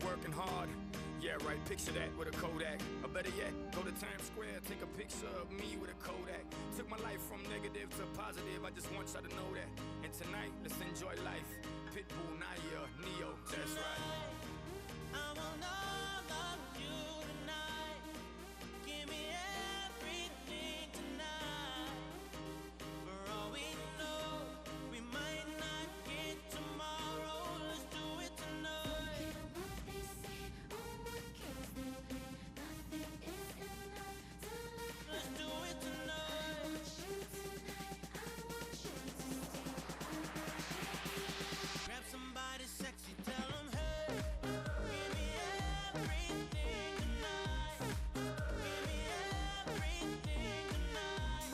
working hard. Yeah, right, picture that with a Kodak. Or better yet, go to Times Square, take a picture of me with a Kodak. Took my life from negative to positive, I just want y'all to know that. And tonight, let's enjoy life. Pitbull, Naya, Neo, that's right. I want all of you tonight. Give me everything tonight. For all we know, we might not get tomorrow. Let's do it tonight. What they say, oh, what games they play. Nothing is enough to live. Let's do it I tonight. want you tonight. I want you to stay. I want you tonight. Grab somebody sexy, tell them hey. Give me everything tonight. Give me everything tonight.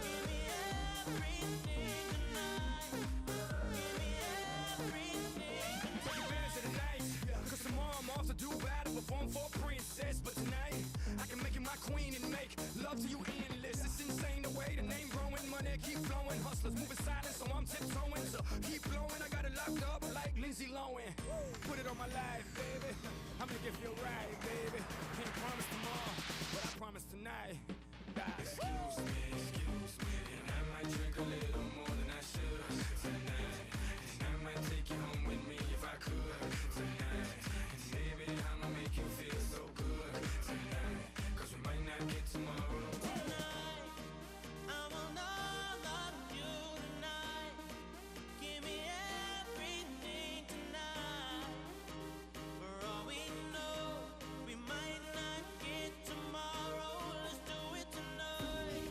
Give me everything tonight. Give me everything Take tonight. advantage of the night, cause tomorrow I'm off to do battle, perform for a princess. But tonight, I can make you my queen and make love to you endless. It's insane the way the name growing, money keep flowing. Hustlers moving silent, so I'm tiptoeing. So keep blowing, I got it locked up like Lindsay Lohan. Put it on my life, baby. I'm gonna give you a ride, baby. Can't promise tomorrow, but I promise tonight. Excuse me, and I might drink a little more than I should tonight. And I might take you home with me if I could tonight. And baby, I'ma make you feel so good tonight. Cause we might not get tomorrow. Tonight, I want all of you tonight. Give me everything tonight. For all we know, we might not get tomorrow. Let's do it tonight.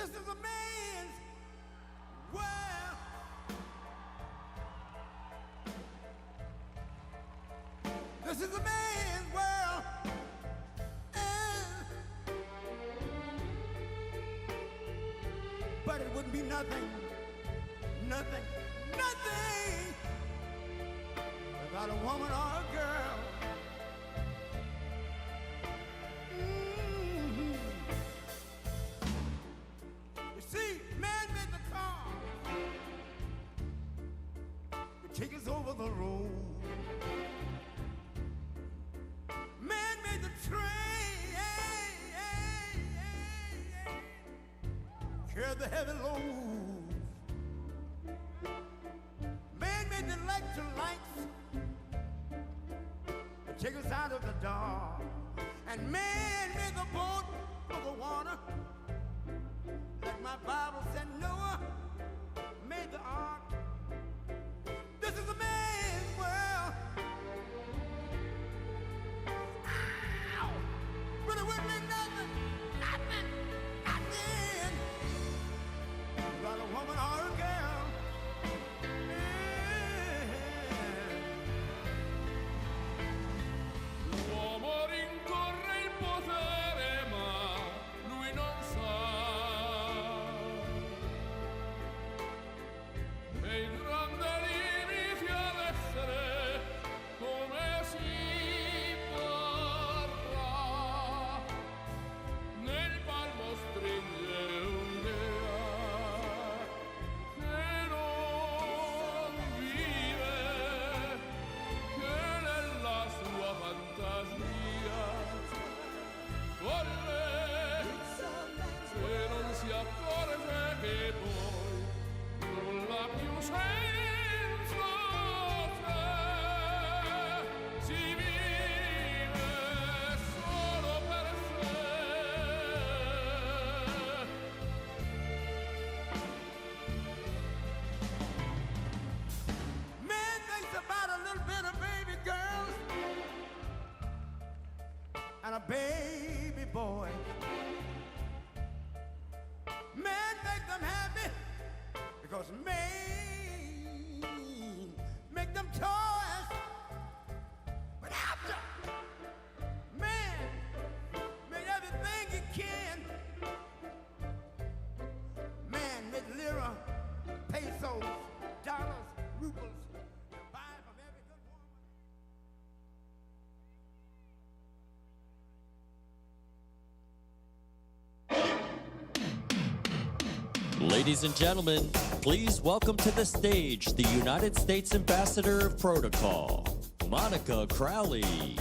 This is a man's world. This is a man's world. But it wouldn't be nothing without a woman or a girl. You see, man made the car to take us over the road. Man made the train, carry the heavy load. Man made the electric lights to take us out of the dark. And man made the boat for the water. Like my Bible said, Noah made the ark. This is a man's world. Ow! But it wouldn't be nothing without a woman or a girl. L'uomo rincorre il potere, ma lui non sa che il grande limite ad essere come si parla. Nel palmo stringe un'idea che non vive, che nella sua fantasia volle, se non si accorge che poi nulla più senza te, si vive solo per sé. Man thinks about a little bit of baby girls and a baby boy. Man make them happy because man make them toys. But after man made everything he can, man made lira, pesos, dollars, rubles, to buy from every good woman. Ladies and gentlemen, please welcome to the stage the United States Ambassador of Protocol, Monica Crowley.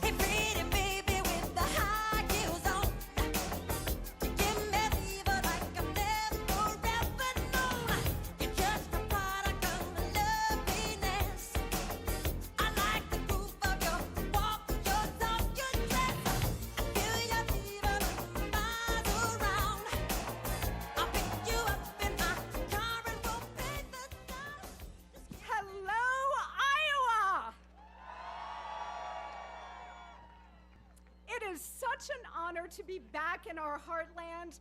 Hey, pretty baby with the high heels on, you give me fever like I've never ever known. You're just a product of loveliness. I like the groove of your walk, your talk, your dress. I feel your fever miles around. I'll pick you up in my car and we'll pay the town. Hello, Iowa! It is such an honor to be back in our heartland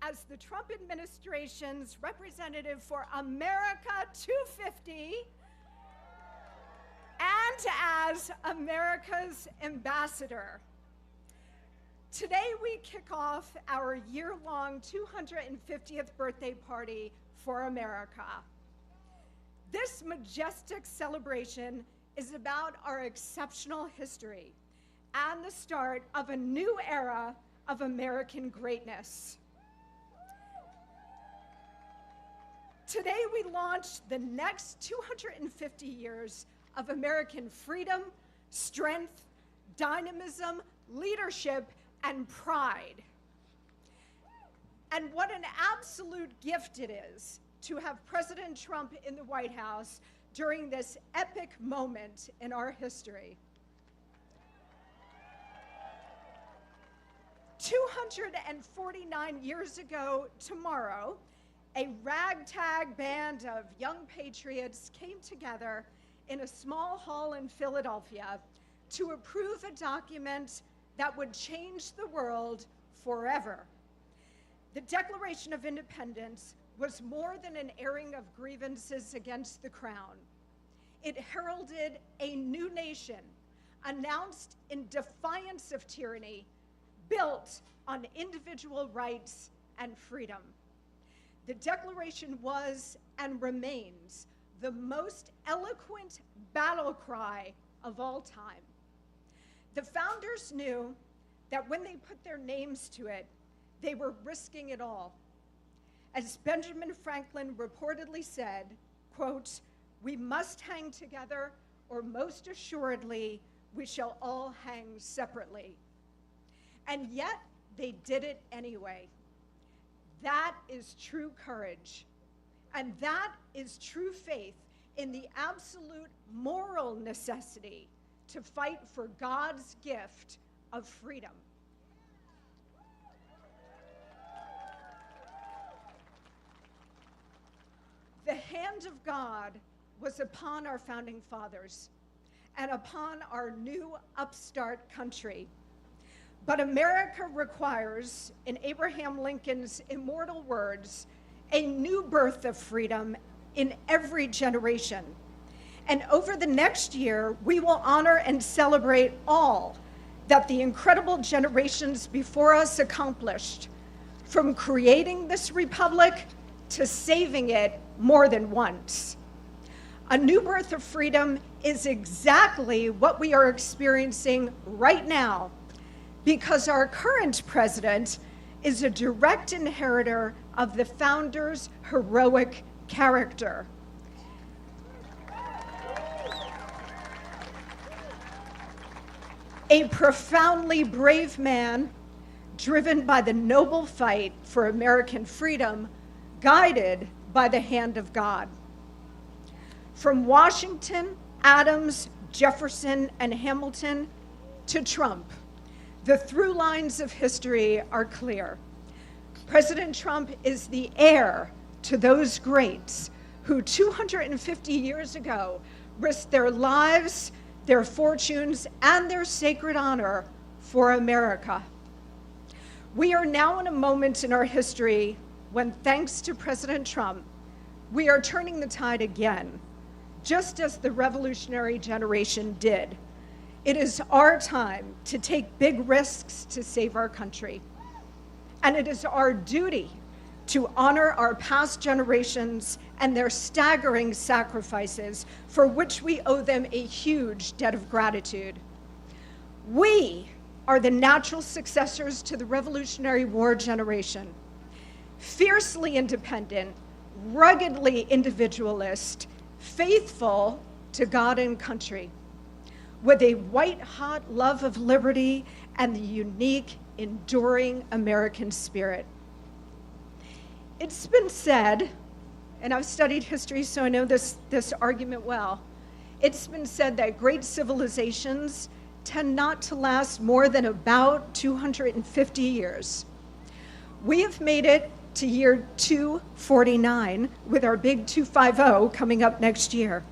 as the Trump administration's representative for America 250 and as America's ambassador. Today we kick off our year-long 250th birthday party for America. This majestic celebration is about our exceptional history and the start of a new era of American greatness. Today we launch the next 250 years of American freedom, strength, dynamism, leadership, and pride. And what an absolute gift it is to have President Trump in the White House during this epic moment in our history. 249 years ago tomorrow, a ragtag band of young patriots came together in a small hall in Philadelphia to approve a document that would change the world forever. The Declaration of Independence was more than an airing of grievances against the crown. It heralded a new nation, announced in defiance of tyranny, built on individual rights and freedom. The Declaration was and remains the most eloquent battle cry of all time. The founders knew that when they put their names to it, they were risking it all. As Benjamin Franklin reportedly said, quote, "We must hang together, or most assuredly, we shall all hang separately." And yet, they did it anyway. That is true courage. And that is true faith in the absolute moral necessity to fight for God's gift of freedom. The hand of God was upon our founding fathers and upon our new upstart country. But America requires, in Abraham Lincoln's immortal words, a new birth of freedom in every generation. And over the next year, we will honor and celebrate all that the incredible generations before us accomplished, from creating this republic to saving it more than once. A new birth of freedom is exactly what we are experiencing right now, because our current president is a direct inheritor of the founders' heroic character. A profoundly brave man, driven by the noble fight for American freedom, guided by the hand of God. From Washington, Adams, Jefferson, and Hamilton to Trump, the through lines of history are clear. President Trump is the heir to those greats who 250 years ago risked their lives, their fortunes, and their sacred honor for America. We are now in a moment in our history when, thanks to President Trump, we are turning the tide again, just as the revolutionary generation did. It is our time to take big risks to save our country. And it is our duty to honor our past generations and their staggering sacrifices, for which we owe them a huge debt of gratitude. We are the natural successors to the Revolutionary War generation, fiercely independent, ruggedly individualist, faithful to God and country, with a white-hot love of liberty and the unique, enduring American spirit. It's been said, and I've studied history, so I know this argument well. It's been said that great civilizations tend not to last more than about 250 years. We have made it to year 249 with our big 250 coming up next year.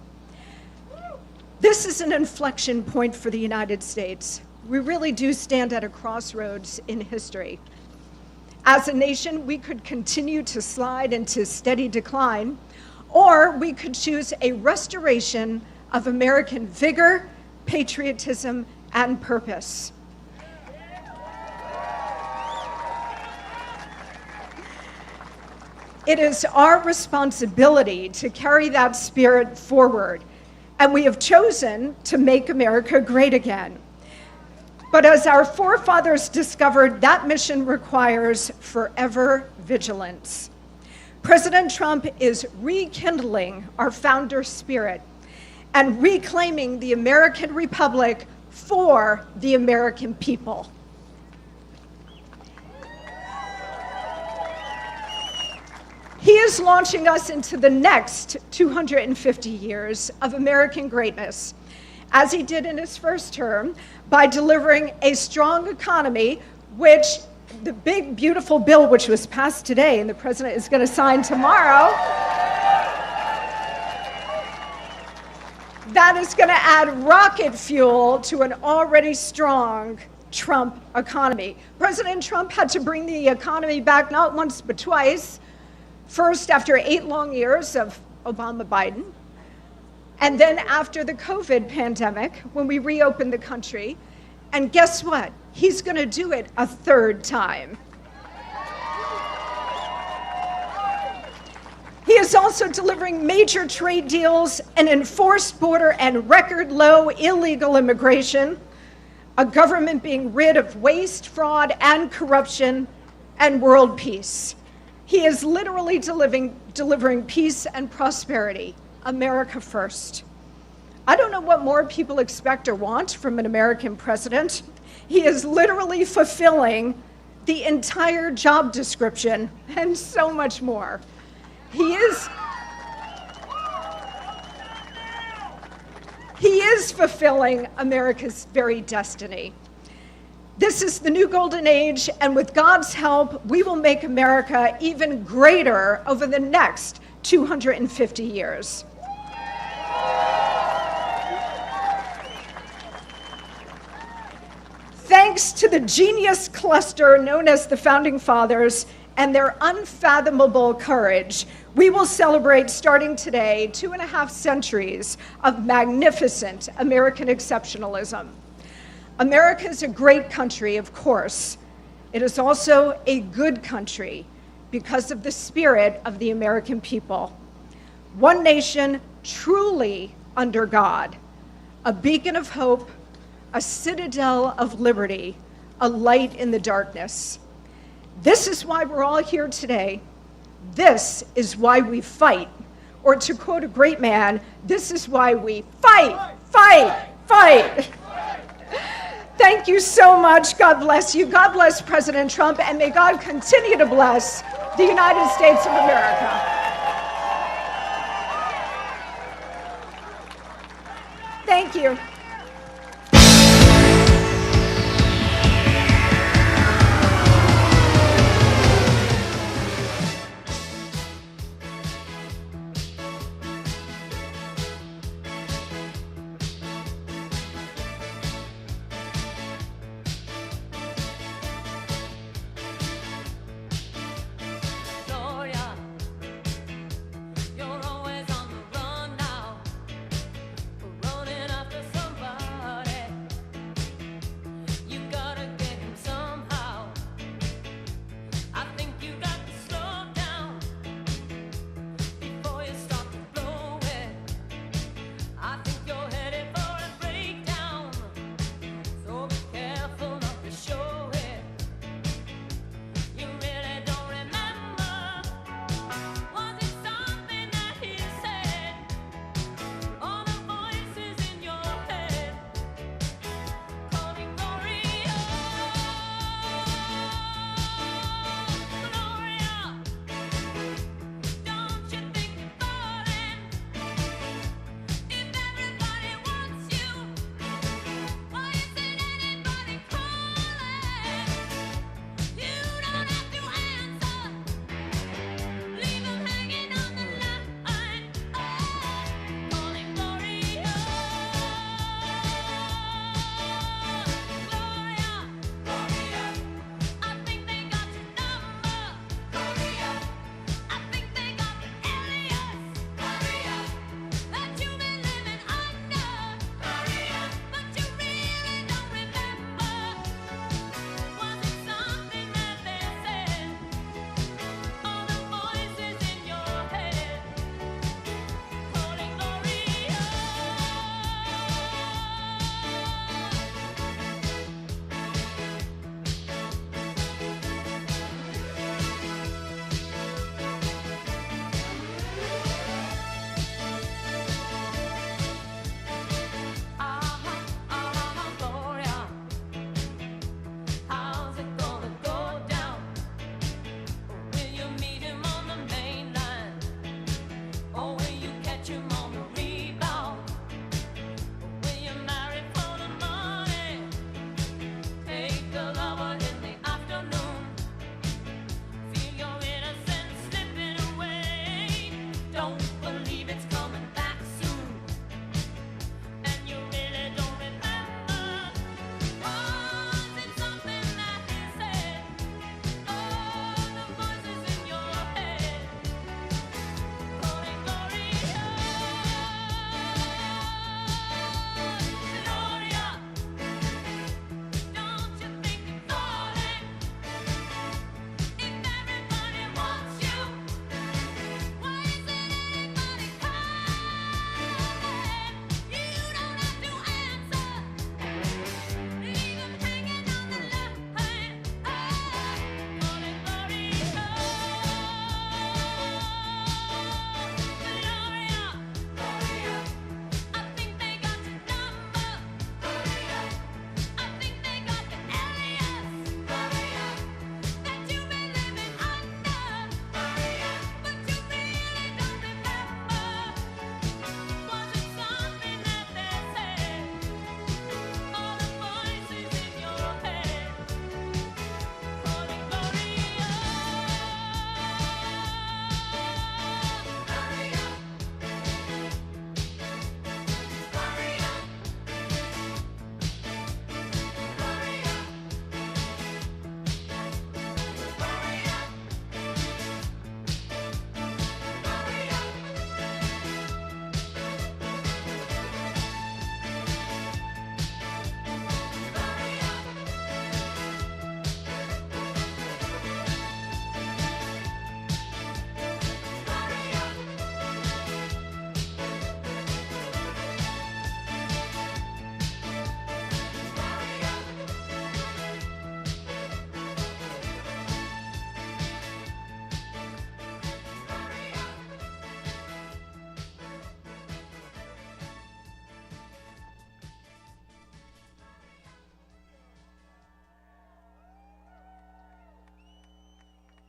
This is an inflection point for the United States. We really do stand at a crossroads in history. As a nation, we could continue to slide into steady decline, or we could choose a restoration of American vigor, patriotism, and purpose. It is our responsibility to carry that spirit forward, and we have chosen to make America great again. But as our forefathers discovered, that mission requires forever vigilance. President Trump is rekindling our founder spirit and reclaiming the American Republic for the American people. He is launching us into the next 250 years of American greatness, as he did in his first term, by delivering a strong economy which the big, beautiful bill, which was passed today and the president is going to sign tomorrow, that is going to add rocket fuel to an already strong Trump economy. President Trump had to bring the economy back not once but twice. First, after 8 long years of Obama-Biden, and then after the COVID pandemic, when we reopened the country. And guess what? He's going to do it a 3rd time. He is also delivering major trade deals, an enforced border, and record low illegal immigration, a government being rid of waste, fraud, and corruption, and world peace. He is literally delivering peace and prosperity. America first. I don't know what more people expect or want from an American president. He is literally fulfilling the entire job description and so much more. He is fulfilling America's very destiny. This is the new golden age, and with God's help, we will make America even greater over the next 250 years. Thanks to the genius cluster known as the Founding Fathers and their unfathomable courage, we will celebrate, starting today, 2.5 centuries of magnificent American exceptionalism. America is a great country, of course. It is also a good country because of the spirit of the American people. One nation truly under God, a beacon of hope, a citadel of liberty, a light in the darkness. This is why we're all here today. This is why we fight. Or to quote a great man, this is why we fight, fight, fight. Thank you so much. God bless you. God bless President Trump, and may God continue to bless the United States of America. Thank you. Gloria, you're always on the run now, running after somebody.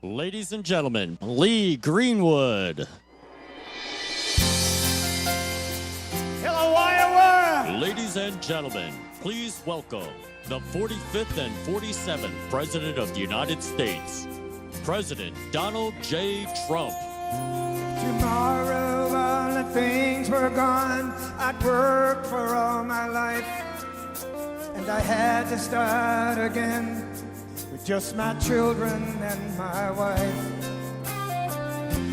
Ladies and gentlemen, Lee Greenwood. Hello, Iowa! Ladies and gentlemen, please welcome the 45th and 47th President of the United States, President Donald J. Trump. Tomorrow all the things were gone. I'd worked for all my life, and I had to start again with just my children and my wife.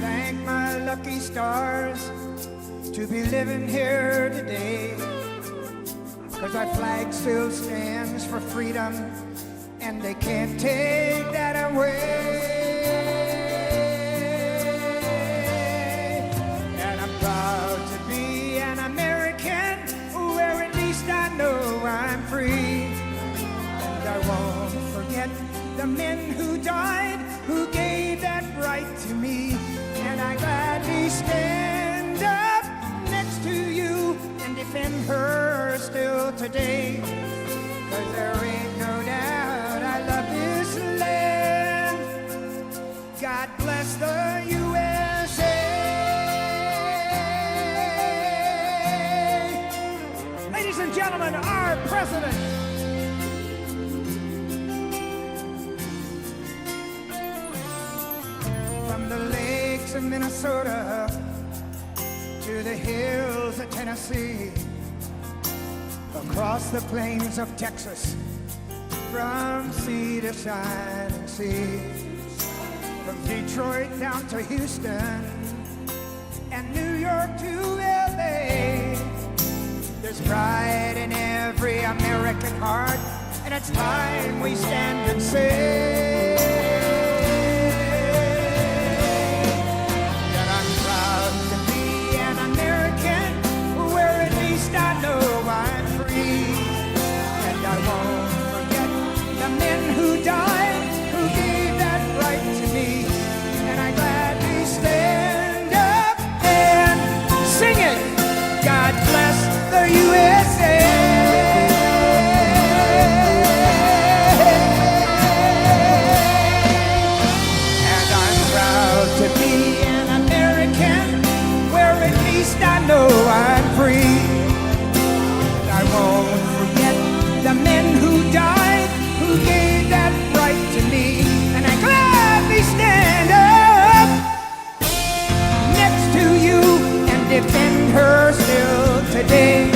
Thank my lucky stars to be living here today, 'cause our flag still stands for freedom, and they can't take that away. And I'm proud to be an American, where at least I know I'm free. And I won't forget the men who died, who gave that right to me. And I gladly stand up next to you and defend her still today. 'Cause there ain't no doubt I love this land. God bless the USA. Ladies and gentlemen, our president. From the lakes of Minnesota to the hills of Tennessee, across the plains of Texas, from sea to shining sea, from Detroit down to Houston and New York to LA. There's pride in every American heart, and it's time we stand and say that I'm proud to be an American, where at least I know I'm free. And I won't forget the men who died, who gave that right to me. And I gladly stand up and sing it. God bless the USA. And I'm proud to be an American, where at least I know I'm free. I won't forget the men who died, who gave that right to me. And I gladly stand up next to you and defend her still today.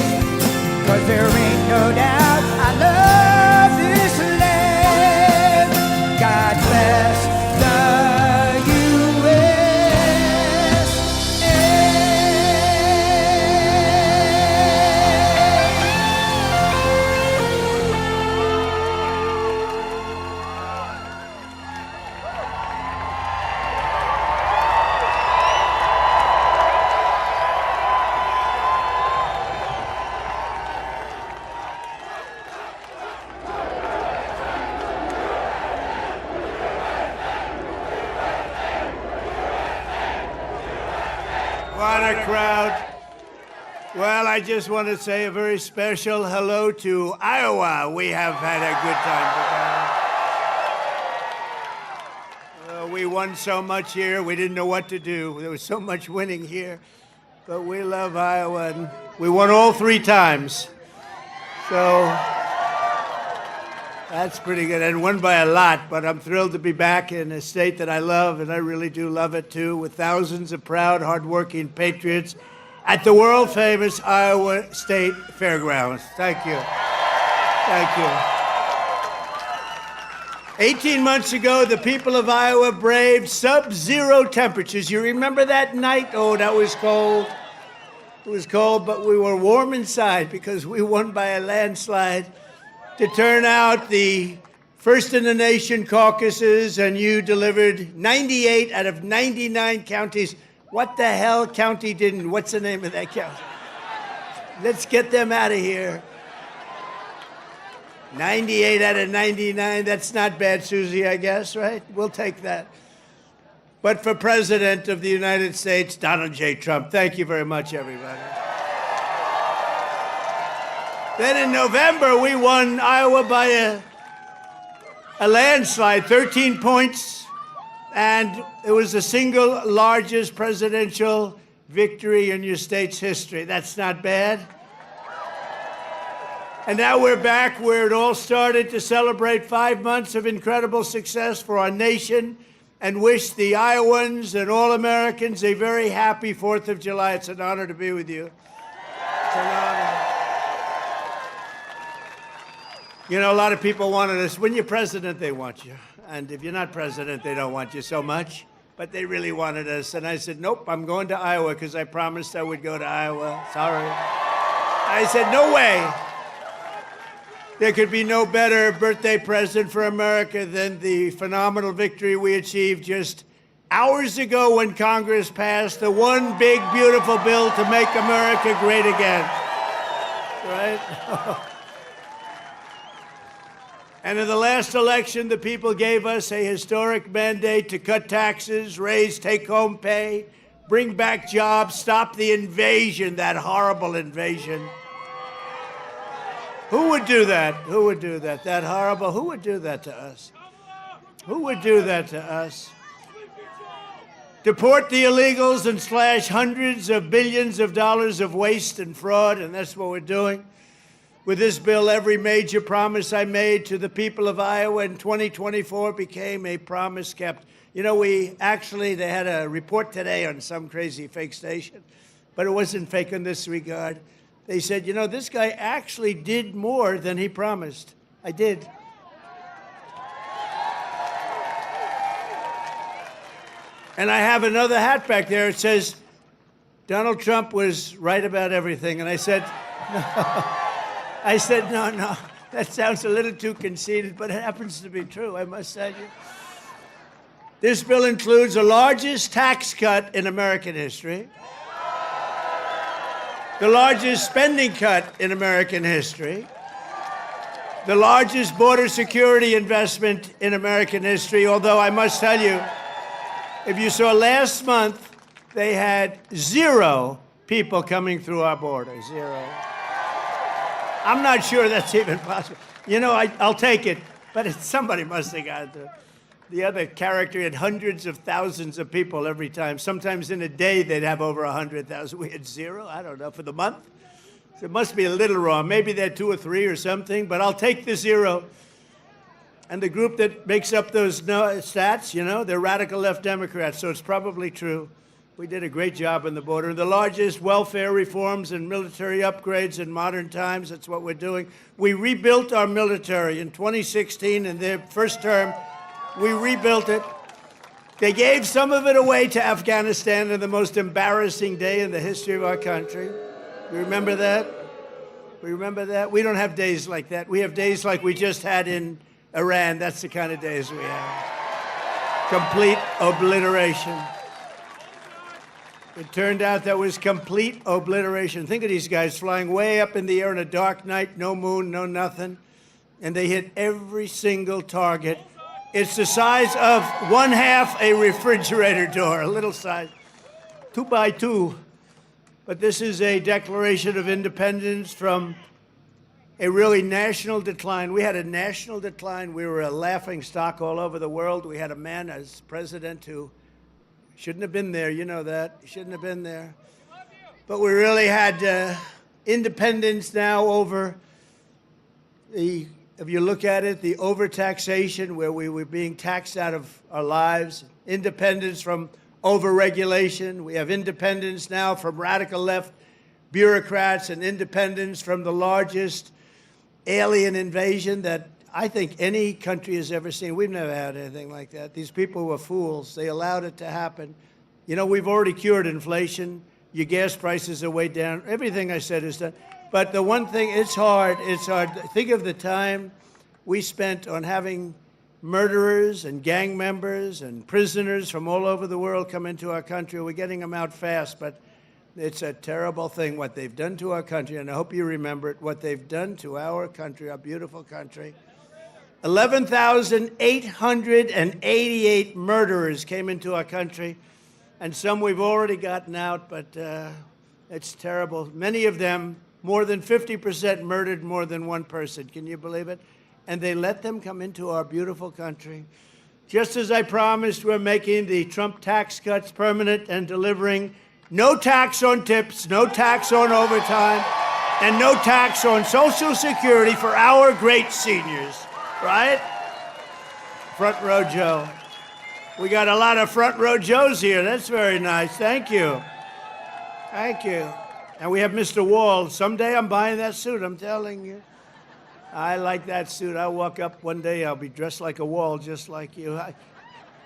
'Cause there ain't no doubt I love this land. God bless the USA. What a crowd. Well, I just want to say a very special hello to Iowa. We have had a good time together. We won so much here, we didn't know what to do. There was so much winning here. But we love Iowa, and we won all 3 times. So that's pretty good, and won by a lot, but I'm thrilled to be back in a state that I love, and I really do love it too, with thousands of proud, hardworking patriots at the world-famous Iowa State Fairgrounds. Thank you. Thank you. 18 months ago, the people of Iowa braved sub-zero temperatures. You remember that night? Oh, that was cold. It was cold, but we were warm inside because we won by a landslide to turn out the first in the nation caucuses, and you delivered 98 out of 99 counties. What the hell county didn't? What's the name of that county? Let's get them out of here. 98 out of 99, that's not bad, Susie, I guess, right? We'll take that. But for President of the United States, Donald J. Trump, thank you very much, everybody. Then in November, we won Iowa by a landslide, 13 points. And it was the single largest presidential victory in your state's history. That's not bad. And now we're back where it all started to celebrate 5 months of incredible success for our nation and wish the Iowans and all Americans a very happy 4th of July. It's an honor to be with you. It's an honor. You know, a lot of people wanted us. When you're president, they want you. And if you're not president, they don't want you so much. But they really wanted us. And I said, nope, I'm going to Iowa because I promised I would go to Iowa. Sorry. I said, no way. There could be no better birthday present for America than the phenomenal victory we achieved just hours ago when Congress passed the one big, beautiful bill to make America great again. Right? And in the last election, the people gave us a historic mandate to cut taxes, raise take-home pay, bring back jobs, stop the invasion, that horrible invasion. Who would do that? Who would do that? That horrible, who would do that to us? Who would do that to us? Deport the illegals and slash hundreds of billions of dollars of waste and fraud, and that's what we're doing. With this bill, every major promise I made to the people of Iowa in 2024 became a promise kept. You know, they had a report today on some crazy fake station, but it wasn't fake in this regard. They said, you know, this guy actually did more than he promised. I did. And I have another hat back there. It says, Donald Trump was right about everything. And I said, no, that sounds a little too conceited, but it happens to be true, I must tell you. This bill includes the largest tax cut in American history, the largest spending cut in American history, the largest border security investment in American history, although I must tell you, if you saw last month, they had 0 people coming through our border, 0. I'm not sure that's even possible. You know, I'll take it, but somebody must have got to. The other character had hundreds of thousands of people every time. Sometimes in a day, they'd have over 100,000. We had 0, I don't know, for the month. So it must be a little wrong. Maybe they're 2 or 3 or something, but I'll take the 0. And the group that makes up those stats, you know, they're radical left Democrats, so it's probably true. We did a great job on the border. The largest welfare reforms and military upgrades in modern times, that's what we're doing. We rebuilt our military in 2016 in their first term. We rebuilt it. They gave some of it away to Afghanistan on the most embarrassing day in the history of our country. You remember that? We remember that? We don't have days like that. We have days like we just had in Iran. That's the kind of days we have. Complete obliteration. It turned out that was complete obliteration. Think of these guys flying way up in the air on a dark night, no moon, no nothing, and they hit every single target. It's the size of 1/2 a refrigerator door, a little size, 2 by 2. But this is a declaration of independence from a really national decline. We had a national decline. We were a laughing stock all over the world. We had a man as president who shouldn't have been there. You know that. He shouldn't have been there. But we really had independence now over the, if you look at it, the overtaxation where we were being taxed out of our lives, independence from overregulation. We have independence now from radical left bureaucrats and independence from the largest alien invasion that I think any country has ever seen. We've never had anything like that. These people were fools. They allowed it to happen. You know, we've already cured inflation. Your gas prices are way down. Everything I said is done. But the one thing, it's hard. It's hard. Think of the time we spent on having murderers and gang members and prisoners from all over the world come into our country. We're getting them out fast, but it's a terrible thing what they've done to our country, and I hope you remember it, what they've done to our country, our beautiful country. 11,888 murderers came into our country, and some we've already gotten out, but it's terrible. Many of them, more than 50% murdered more than one person. Can you believe it? And they let them come into our beautiful country. Just as I promised, we're making the Trump tax cuts permanent and delivering no tax on tips, no tax on overtime, and no tax on Social Security for our great seniors, right? Front row Joe. We got a lot of front row Joes here. That's very nice. Thank you. Thank you. And we have Mr. Wall. Someday I'm buying that suit, I'm telling you. I like that suit. I'll walk up one day, I'll be dressed like a Wall, just like you.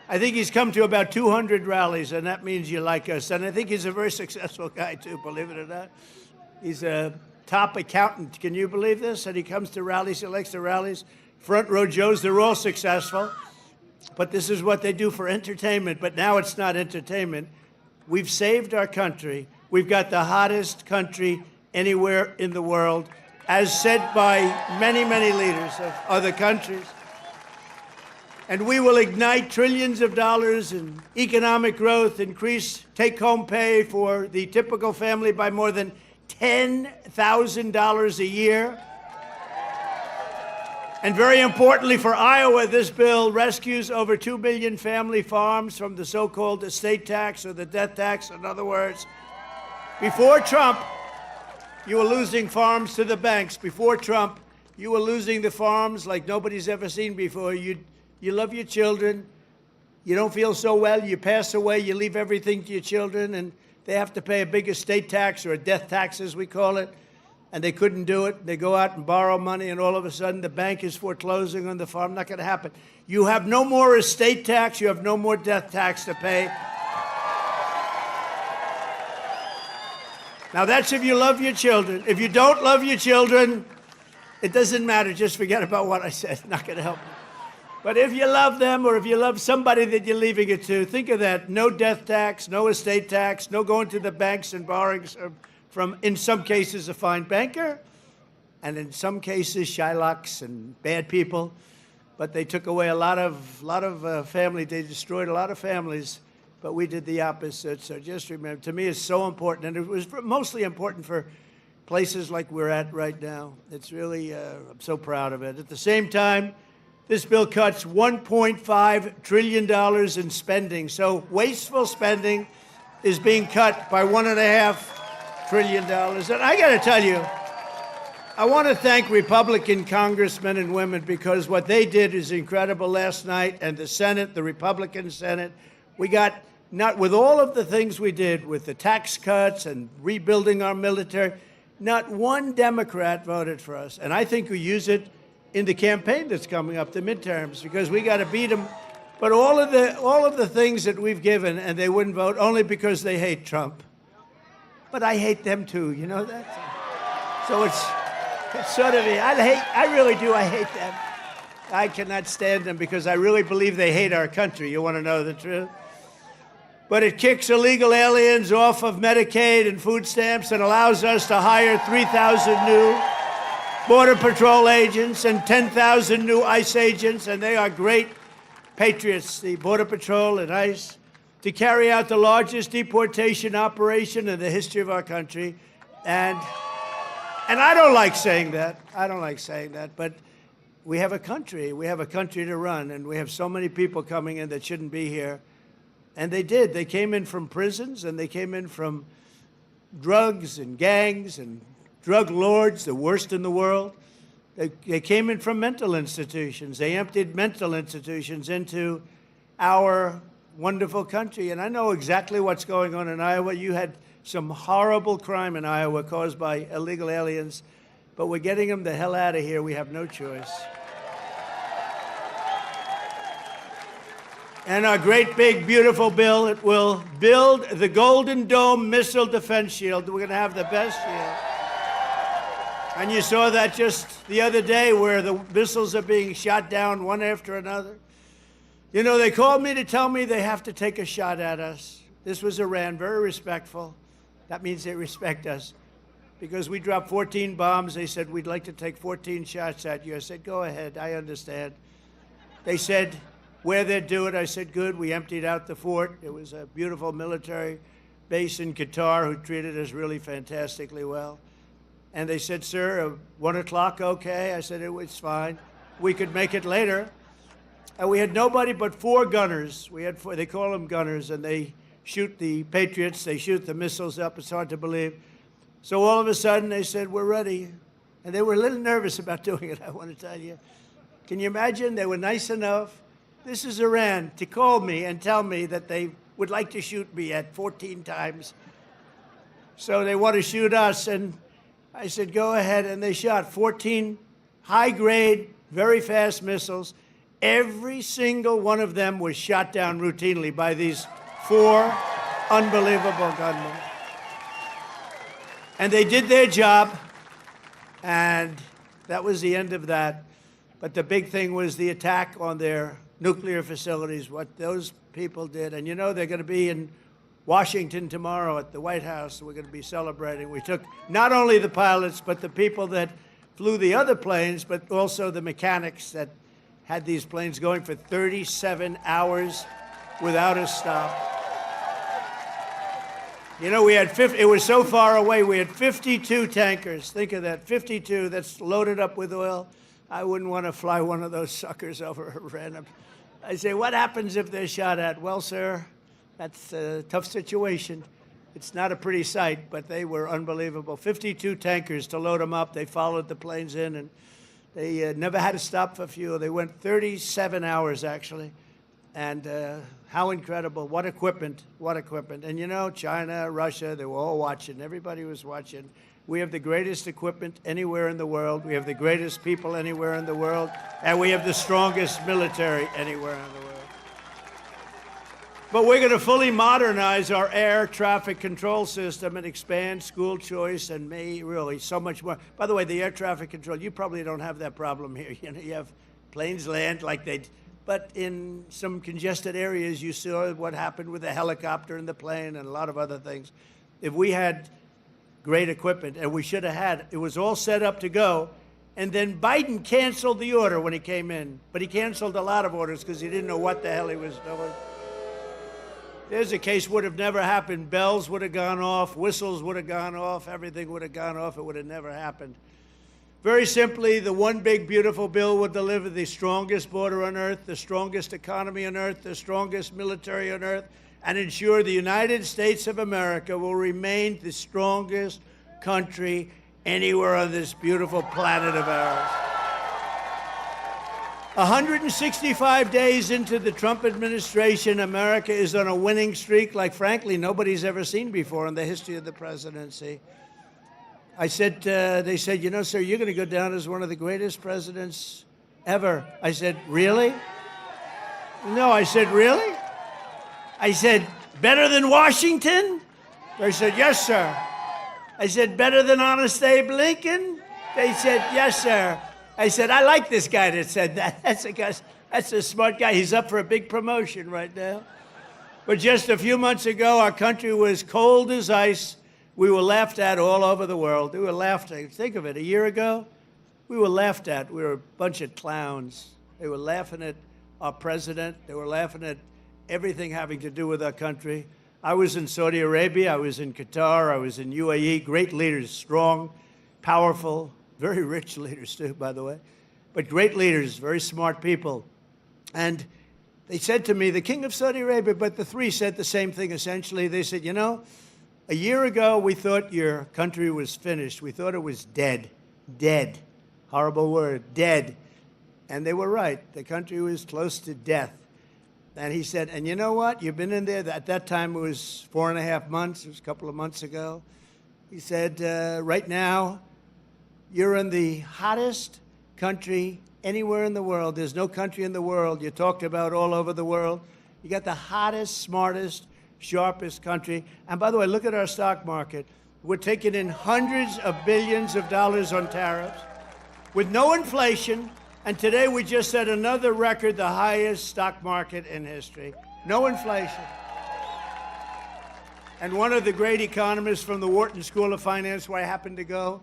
I think he's come to about 200 rallies, and that means you like us. And I think he's a very successful guy, too, believe it or not. He's a top accountant. Can you believe this? And he comes to rallies, he likes the rallies. Front row Joes, they're all successful. But this is what they do for entertainment. But now it's not entertainment. We've saved our country. We've got the hottest country anywhere in the world, as said by many, many leaders of other countries. And we will ignite trillions of dollars in economic growth, increase take-home pay for the typical family by more than $10,000 a year. And very importantly for Iowa, this bill rescues over 2 million family farms from the so-called estate tax or the death tax. In other words, before Trump, you were losing farms to the banks. Before Trump, you were losing the farms like nobody's ever seen before. You love your children. You don't feel so well. You pass away. You leave everything to your children, and they have to pay a big estate tax or a death tax, as we call it. And they couldn't do it. They go out and borrow money, and all of a sudden the bank is foreclosing on the farm. Not going to happen. You have no more estate tax. You have no more death tax to pay. Now, that's if you love your children. If you don't love your children, it doesn't matter. Just forget about what I said. Not going to help you. But if you love them, or if you love somebody that you're leaving it to, think of that. No death tax, no estate tax, no going to the banks and borrowing from, in some cases, a fine banker, and in some cases, Shylocks and bad people. But they took away a lot of family. They destroyed a lot of families. But we did the opposite. So just remember, to me, it's so important, and it was mostly important for places like we're at right now. It's really, I'm so proud of it. At the same time, this bill cuts $1.5 trillion in spending. So wasteful spending is being cut by $1.5 trillion. And I got to tell you, I want to thank Republican congressmen and women, because what they did is incredible last night. And the Senate, the Republican Senate, we got, not with all of the things we did with the tax cuts and rebuilding our military, not one Democrat voted for us. And I think we use it in the campaign that's coming up, the midterms, because we got to beat them. But all of the things that we've given, and they wouldn't vote only because they hate Trump. But I hate them too, you know that? So it's sort of, I really do, I hate them. I cannot stand them because I really believe they hate our country. You want to know the truth? But it kicks illegal aliens off of Medicaid and food stamps and allows us to hire 3,000 new Border Patrol agents and 10,000 new ICE agents, and they are great patriots, the Border Patrol and ICE, to carry out the largest deportation operation in the history of our country. And I don't like saying that. I don't like saying that, but we have a country. We have a country to run, and we have so many people coming in that shouldn't be here. And they did. They came in from prisons, and they came in from drugs and gangs and drug lords, the worst in the world. They came in from mental institutions. They emptied mental institutions into our wonderful country. And I know exactly what's going on in Iowa. You had some horrible crime in Iowa caused by illegal aliens, but we're getting them the hell out of here. We have no choice. And our great, big, beautiful bill, it will build the Golden Dome Missile Defense Shield. We're going to have the best shield. And you saw that just the other day, where the missiles are being shot down one after another. You know, they called me to tell me they have to take a shot at us. This was Iran, very respectful. That means they respect us. Because we dropped 14 bombs, they said, we'd like to take 14 shots at you. I said, go ahead, I understand. They said, where they'd do it. I said, good. We emptied out the fort. It was a beautiful military base in Qatar who treated us really fantastically well. And they said, sir, 1 o'clock, okay? I said, it's fine. We could make it later. And we had nobody but 4 gunners. We had 4, they call them gunners, and they shoot the Patriots, they shoot the missiles up. It's hard to believe. So all of a sudden they said, we're ready. And they were a little nervous about doing it, I want to tell you. Can you imagine? They were nice enough. This is Iran, to call me and tell me that they would like to shoot me at 14 times. So they want to shoot us. And I said, go ahead. And they shot 14 high-grade, very fast missiles. Every single one of them was shot down routinely by these 4 unbelievable gunmen. And they did their job, and that was the end of that. But the big thing was the attack on their nuclear facilities, what those people did. And you know, they're going to be in Washington tomorrow at the White House. We're going to be celebrating. We took not only the pilots, but the people that flew the other planes, but also the mechanics that had these planes going for 37 hours without a stop. You know, we had it was so far away, we had 52 tankers. Think of that, 52 that's loaded up with oil. I wouldn't want to fly one of those suckers over Iran. I say, what happens if they're shot at? Well, sir, that's a tough situation. It's not a pretty sight, but they were unbelievable. 52 tankers to load them up. They followed the planes in, and they never had to stop for fuel. They went 37 hours, actually. And how incredible. What equipment. What equipment. And, you know, China, Russia, they were all watching. Everybody was watching. We have the greatest equipment anywhere in the world. We have the greatest people anywhere in the world. And we have the strongest military anywhere in the world. But we're going to fully modernize our air traffic control system and expand school choice and really so much more. By the way, the air traffic control, you probably don't have that problem here. You know, you have planes land like they, but in some congested areas, you saw what happened with the helicopter and the plane and a lot of other things. If we had great equipment, and we should have had, it was all set up to go, and then Biden canceled the order when he came in, but he canceled a lot of orders because he didn't know what the hell he was doing. There's a case would have never happened. Bells would have gone off, whistles would have gone off, everything would have gone off. It would have never happened. Very simply, the one big beautiful bill would deliver the strongest border on earth, the strongest economy on earth, the strongest military on earth, and ensure the United States of America will remain the strongest country anywhere on this beautiful planet of ours. 165 days into the Trump administration, America is on a winning streak like, frankly, nobody's ever seen before in the history of the presidency. I said, they said, you know, sir, you're going to go down as one of the greatest presidents ever. I said, really? No, I said, really? I said, better than Washington? They said, yes, sir. I said, better than Honest Abe Lincoln? They said, yes, sir. I said, I like this guy that said that. That's a smart guy. He's up for a big promotion right now. But just a few months ago, our country was cold as ice. We were laughed at all over the world. We were laughed at. Think of it, a year ago, we were laughed at. We were a bunch of clowns. They were laughing at our president. They were laughing at everything having to do with our country. I was in Saudi Arabia. I was in Qatar. I was in UAE. Great leaders, strong, powerful, very rich leaders too, by the way, but great leaders, very smart people. And they said to me, the king of Saudi Arabia, but the three said the same thing essentially. They said, you know, a year ago we thought your country was finished. We thought it was dead. Dead. Horrible word, dead. And they were right. The country was close to death. And he said, and you know what? You've been in there. At that time, it was 4.5 months. It was a couple of months ago. He said, right now, you're in the hottest country anywhere in the world. There's no country in the world. You talked about all over the world. You got the hottest, smartest, sharpest country. And by the way, look at our stock market. We're taking in hundreds of billions of dollars on tariffs with no inflation. And today we just set another record, the highest stock market in history. No inflation. And one of the great economists from the Wharton School of Finance, where I happened to go,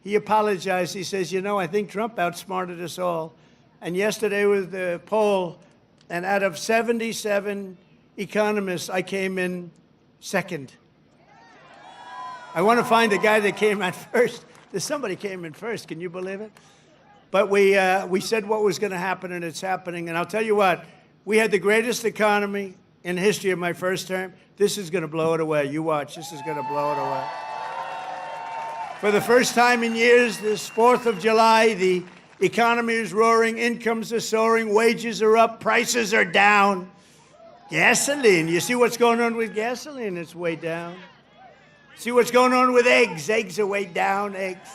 he apologized. He says, you know, I think Trump outsmarted us all. And yesterday was the poll, and out of 77 economists, I came in second. I want to find the guy that came out first. Somebody came in first. Can you believe it? But we said what was going to happen, and it's happening. And I'll tell you what, we had the greatest economy in the history of my first term. This is going to blow it away. You watch. This is going to blow it away. For the first time in years, this 4th of July, the economy is roaring, incomes are soaring, wages are up, prices are down. Gasoline, you see what's going on with gasoline? It's way down. See what's going on with eggs? Eggs are way down, eggs.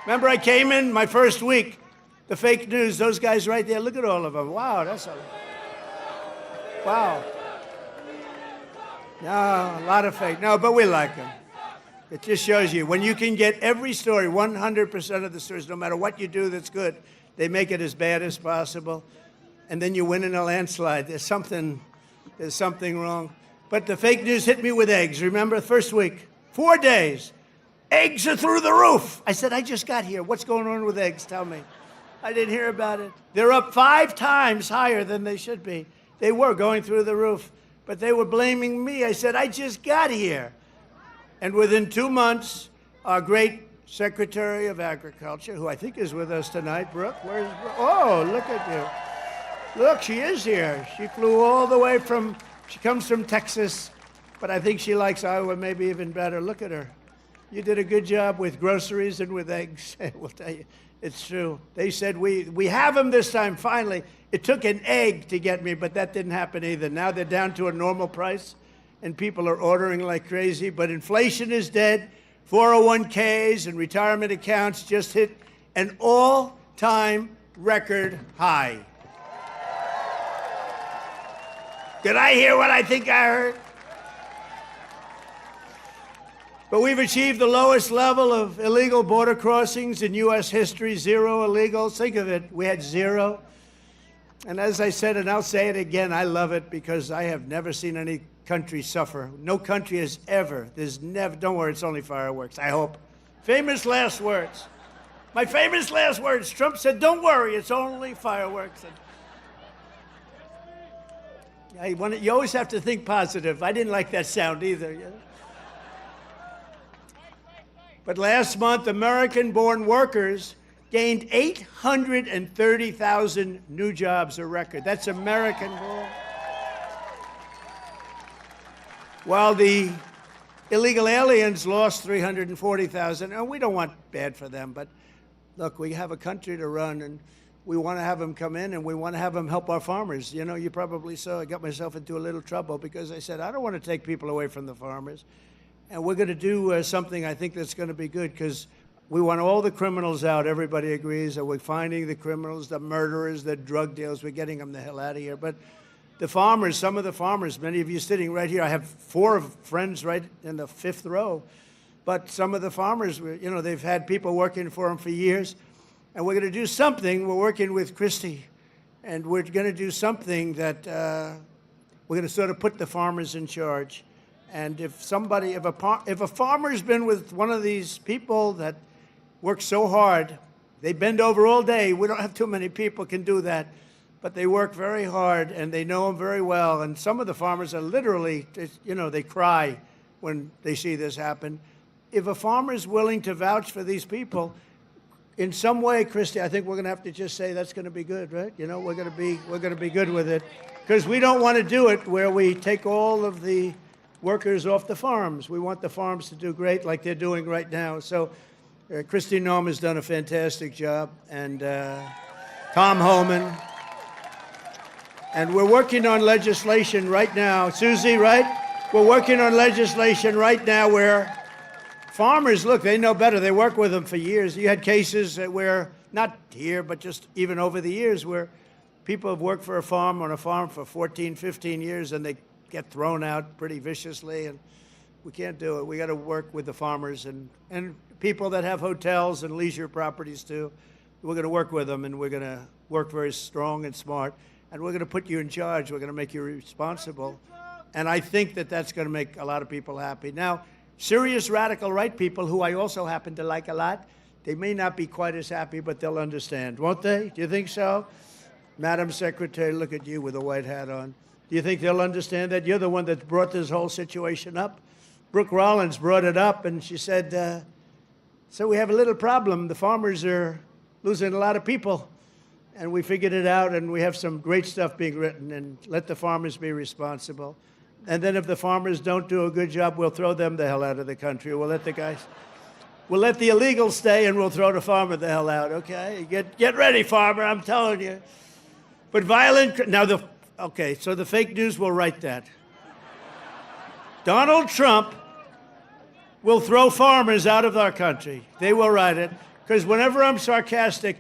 Remember I came in my first week, the fake news, those guys right there, look at all of them. Wow, that's a... Wow. No, a lot of fake. No, but we like them. It just shows you, when you can get every story, 100% of the stories, no matter what you do that's good, they make it as bad as possible, and then you win in a landslide. There's something wrong. But the fake news hit me with eggs. Remember, first week, 4 days, eggs are through the roof. I said, I just got here. What's going on with eggs? Tell me. I didn't hear about it. They're up 5 times higher than they should be. They were going through the roof, but they were blaming me. I said, I just got here. And within 2 months, our great Secretary of Agriculture, who I think is with us tonight, Brooke, where's Brooke? Oh, look at you. Look, she is here. She flew all the way from, she comes from Texas, but I think she likes Iowa maybe even better. Look at her. You did a good job with groceries and with eggs. We'll tell you, it's true. They said, we have them this time, finally. It took an egg to get me, but that didn't happen either. Now they're down to a normal price, and people are ordering like crazy, but inflation is dead. 401ks and retirement accounts just hit an all-time record high. Did I hear what I think I heard? But we've achieved the lowest level of illegal border crossings in U.S. history, 0 illegals. Think of it, we had 0. And as I said, and I'll say it again, I love it because I have never seen any country suffer. No country has ever. There's never, don't worry, it's only fireworks, I hope. Famous last words. My famous last words. Trump said, don't worry, it's only fireworks. And you always have to think positive. I didn't like that sound either. You know? But last month, American-born workers gained 830,000 new jobs, a record. That's American-born. While the illegal aliens lost 340,000. And we don't want bad for them, but look, we have a country to run, and we want to have them come in, and we want to have them help our farmers. You know, you probably saw I got myself into a little trouble because I said, I don't want to take people away from the farmers. And we're going to do something I think that's going to be good because we want all the criminals out. Everybody agrees that we're finding the criminals, the murderers, the drug dealers. We're getting them the hell out of here. But the farmers, some of the farmers, many of you sitting right here, I have 4 friends right in the 5th row. But some of the farmers, you know, they've had people working for them for years. And we're going to do something. We're working with Christie. And we're going to do something that we're going to sort of put the farmers in charge. And if somebody, if a farmer's been with one of these people that work so hard, they bend over all day. We don't have too many people can do that. But they work very hard, and they know them very well. And some of the farmers are literally, you know, they cry when they see this happen. If a farmer is willing to vouch for these people, in some way, Christy, I think we're going to have to just say that's going to be good, right? You know, we're going to be good with it, because we don't want to do it where we take all of the workers off the farms. We want the farms to do great, like they're doing right now. So, Christy Noem has done a fantastic job, and Tom Homan. And we're working on legislation right now. Susie, right? We're working on legislation right now where farmers, look, they know better. They work with them for years. You had cases where, not here, but just even over the years, where people have worked for a farm on a farm for 14, 15 years, and they get thrown out pretty viciously, and we can't do it. We got to work with the farmers and people that have hotels and leisure properties, too. We're going to work with them, and we're going to work very strong and smart. And we're going to put you in charge. We're going to make you responsible. And I think that that's going to make a lot of people happy. Now, serious radical right people, who I also happen to like a lot, they may not be quite as happy, but they'll understand, won't they? Do you think so? Madam Secretary, look at you with a white hat on. Do you think they'll understand that? You're the one that brought this whole situation up. Brooke Rollins brought it up, and she said, so we have a little problem. The farmers are losing a lot of people. And we figured it out, and we have some great stuff being written, and let the farmers be responsible. And then if the farmers don't do a good job, we'll throw them the hell out of the country. We'll let the illegals stay, and we'll throw the farmer the hell out, okay? Get ready, farmer, I'm telling you. But so the fake news will write that. Donald Trump will throw farmers out of our country. They will write it. Because whenever I'm sarcastic,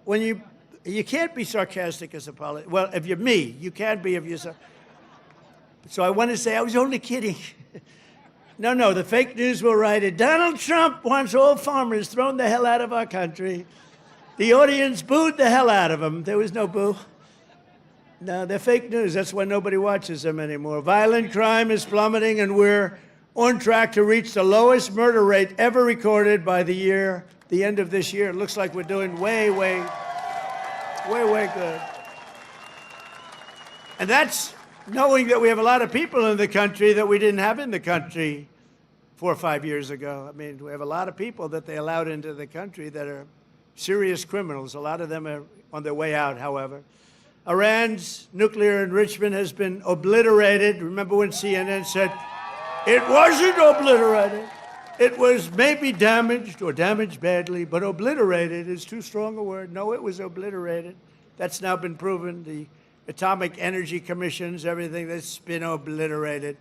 when you can't be sarcastic as a politician. Well, if you're me, you can be if you're so I want to say I was only kidding. No, the fake news will write it. Donald Trump wants all farmers thrown the hell out of our country. The audience booed the hell out of him. There was no boo. No, they're fake news. That's why nobody watches them anymore. Violent crime is plummeting, and we're on track to reach the lowest murder rate ever recorded by the end of this year. It looks like we're doing way good. And that's knowing that we have a lot of people in the country that we didn't have in the country 4 or 5 years ago. I mean, we have a lot of people that they allowed into the country that are serious criminals. A lot of them are on their way out, however. Iran's nuclear enrichment has been obliterated. Remember when CNN said, it wasn't obliterated. It was maybe damaged or damaged badly, but obliterated is too strong a word. No, it was obliterated. That's now been proven. The Atomic Energy Commissions, everything that's been obliterated.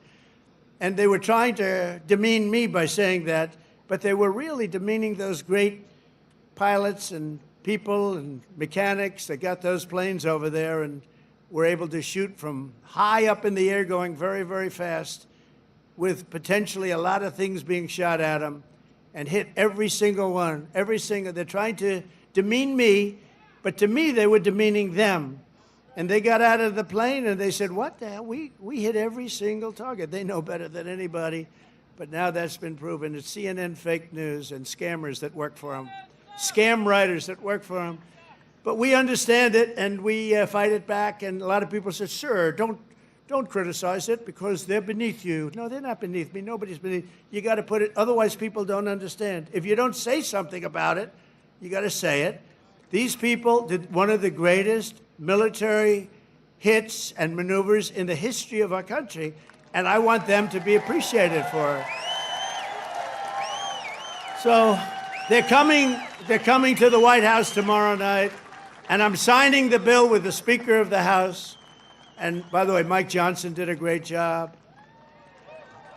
And they were trying to demean me by saying that, but they were really demeaning those great pilots and people and mechanics that got those planes over there and were able to shoot from high up in the air going very, very fast with potentially a lot of things being shot at them and hit every single one, they're trying to demean me, but to me they were demeaning them. And they got out of the plane and they said, what the hell, we hit every single target. They know better than anybody, but now that's been proven. It's CNN fake news and scammers that work for them, scam writers that work for them. But we understand it and we fight it back, and a lot of people say, sir, don't criticize it because they're beneath you. No, they're not beneath me. Nobody's beneath. You got to put it, otherwise people don't understand. If you don't say something about it, you got to say it. These people did one of the greatest military hits and maneuvers in the history of our country, and I want them to be appreciated for it. So they're coming to the White House tomorrow night, and I'm signing the bill with the Speaker of the House. And by the way, Mike Johnson did a great job.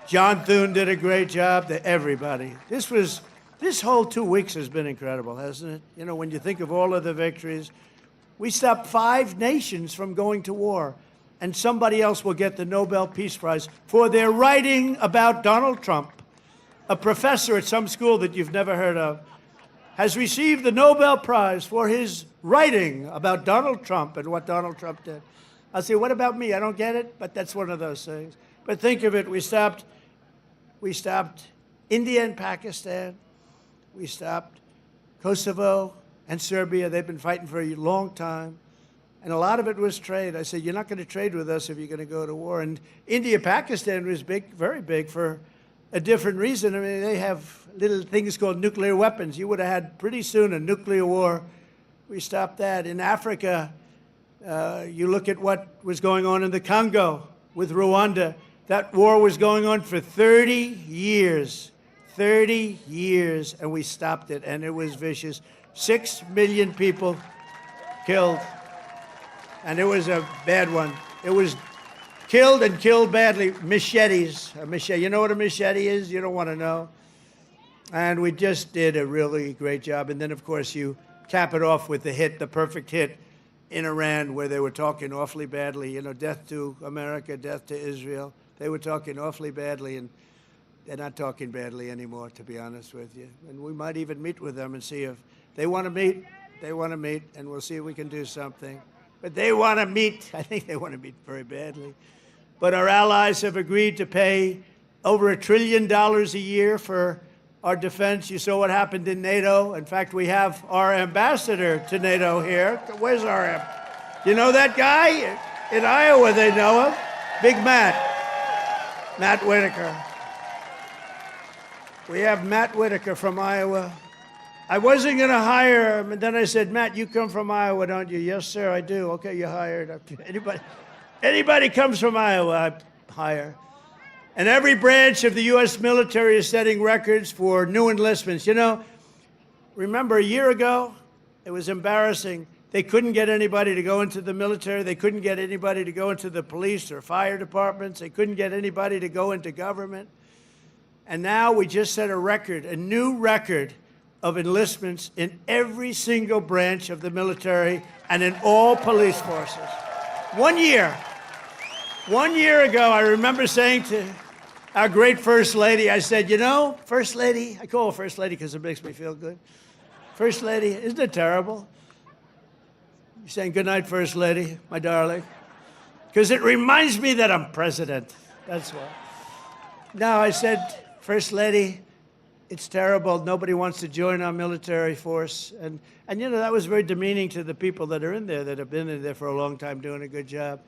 John Thune did a great job. Everybody. This whole 2 weeks has been incredible, hasn't it? When you think of all of the victories, we stopped 5 nations from going to war, and somebody else will get the Nobel Peace Prize for their writing about Donald Trump. A professor at some school that you've never heard of has received the Nobel Prize for his writing about Donald Trump and what Donald Trump did. I'll say, what about me? I don't get it, but that's one of those things. But think of it, we stopped India and Pakistan. We stopped Kosovo and Serbia. They've been fighting for a long time. And a lot of it was trade. I said, you're not going to trade with us if you're going to go to war. And India, Pakistan was big, very big for a different reason. I mean, they have little things called nuclear weapons. You would have had pretty soon a nuclear war. We stopped that. In Africa, you look at what was going on in the Congo with Rwanda. That war was going on for 30 years. 30 years, and we stopped it, and it was vicious. 6 million people killed, and it was a bad one. It was killed and killed badly. Machetes. A machete. You know what a machete is? You don't want to know. And we just did a really great job. And then, of course, you cap it off with the perfect hit in Iran, where they were talking awfully badly. Death to America, death to Israel. They were talking awfully badly, and they're not talking badly anymore, to be honest with you. And we might even meet with them and see if they want to meet. They want to meet, and we'll see if we can do something. But they want to meet. I think they want to meet very badly. But our allies have agreed to pay over $1 trillion a year for our defense. You saw what happened in NATO. In fact, we have our ambassador to NATO here. Where's our You know that guy? In Iowa, they know him. Big Matt Whitaker. We have Matt Whitaker from Iowa. I wasn't going to hire him, and then I said, Matt, you come from Iowa, don't you? Yes, sir, I do. Okay, you're hired. Okay. Anybody comes from Iowa, I hire. And every branch of the U.S. military is setting records for new enlistments. You know, remember a year ago, it was embarrassing. They couldn't get anybody to go into the military. They couldn't get anybody to go into the police or fire departments. They couldn't get anybody to go into government. And now we just set a record, a new record of enlistments in every single branch of the military and in all police forces. 1 year. 1 year ago, I remember saying to our great First Lady, I said, you know, First Lady, I call her First Lady because it makes me feel good. First Lady, isn't it terrible? You're saying good night, First Lady, my darling. Because it reminds me that I'm president. That's why. Now, I said, First Lady, it's terrible. Nobody wants to join our military force. And you know, that was very demeaning to the people that are in there, that have been in there for a long time doing a good job.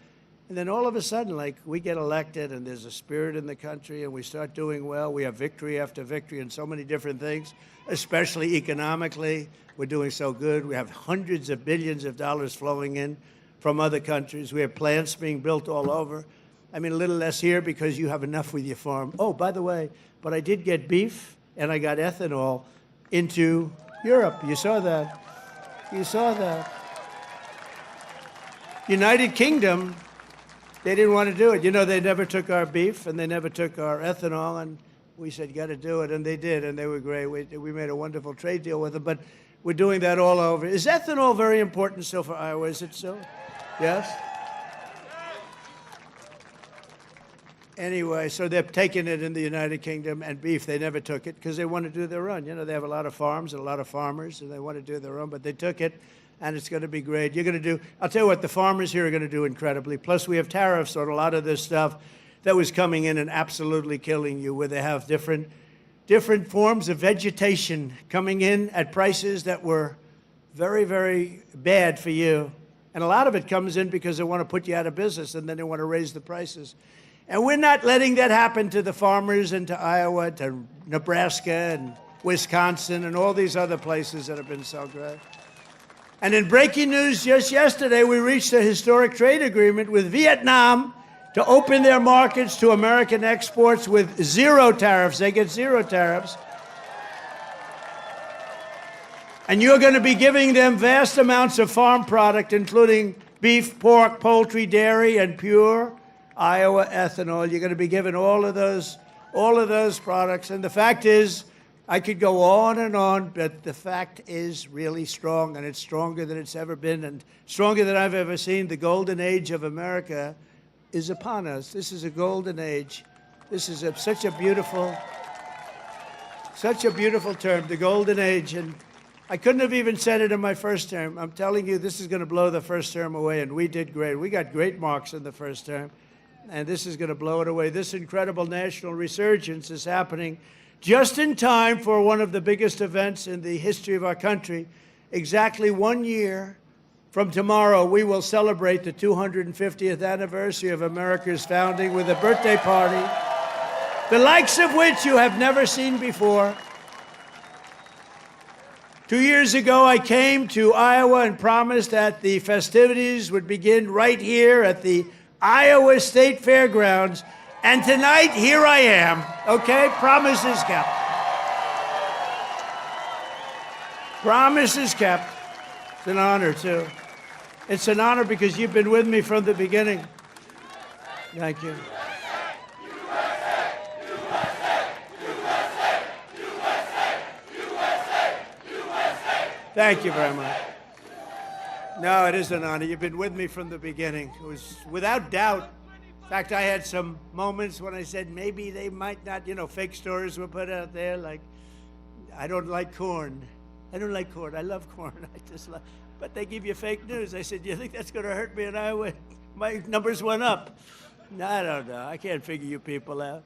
And then all of a sudden, like, we get elected and there's a spirit in the country and we start doing well. We have victory after victory in so many different things, especially economically. We're doing so good. We have hundreds of billions of dollars flowing in from other countries. We have plants being built all over. I mean, a little less here because you have enough with your farm. Oh, by the way, but I did get beef and I got ethanol into Europe. You saw that. You saw that. United Kingdom, they didn't want to do it. You know, they never took our beef and they never took our ethanol, and we said, you got to do it, and they did, and they were great. We made a wonderful trade deal with them, but we're doing that all over. Is ethanol very important still for Iowa? Is it so? Yes? Anyway, so they're taking it in the United Kingdom, and beef, they never took it because they want to do their own. You know, they have a lot of farms and a lot of farmers, and they want to do their own, but they took it, and it's going to be great. You're going to do, I'll tell you what, the farmers here are going to do incredibly. Plus, we have tariffs on a lot of this stuff that was coming in and absolutely killing you, where they have different forms of vegetation coming in at prices that were very, very bad for you. And a lot of it comes in because they want to put you out of business, and then they want to raise the prices. And we're not letting that happen to the farmers and to Iowa, to Nebraska and Wisconsin and all these other places that have been so great. And in breaking news just yesterday, we reached a historic trade agreement with Vietnam to open their markets to American exports with zero tariffs. They get zero tariffs. And you're going to be giving them vast amounts of farm product, including beef, pork, poultry, dairy, and pure Iowa ethanol. You're going to be given all of those products. And the fact is, I could go on, but the fact is really strong, and it's stronger than it's ever been, and stronger than I've ever seen. The golden age of America is upon us. This is a golden age. This is such a beautiful term, the golden age. And I couldn't have even said it in my first term. I'm telling you, this is going to blow the first term away, and we did great. We got great marks in the first term, and this is going to blow it away. This incredible national resurgence is happening just in time for one of the biggest events in the history of our country. Exactly 1 year from tomorrow, we will celebrate the 250th anniversary of America's founding with a birthday party, the likes of which you have never seen before. 2 years ago, I came to Iowa and promised that the festivities would begin right here at the Iowa State Fairgrounds. And tonight, here I am, okay? Promise is kept. Promise is kept. It's an honor, too. It's an honor because you've been with me from the beginning. Thank you. Thank you very much. No, it is an honor. You've been with me from the beginning. It was without doubt. In fact, I had some moments when I said maybe they might not, fake stories were put out there like, I don't like corn. I don't like corn. I love corn. But they give you fake news. I said, do you think that's going to hurt me in Iowa? My numbers went up. No, I don't know. I can't figure you people out.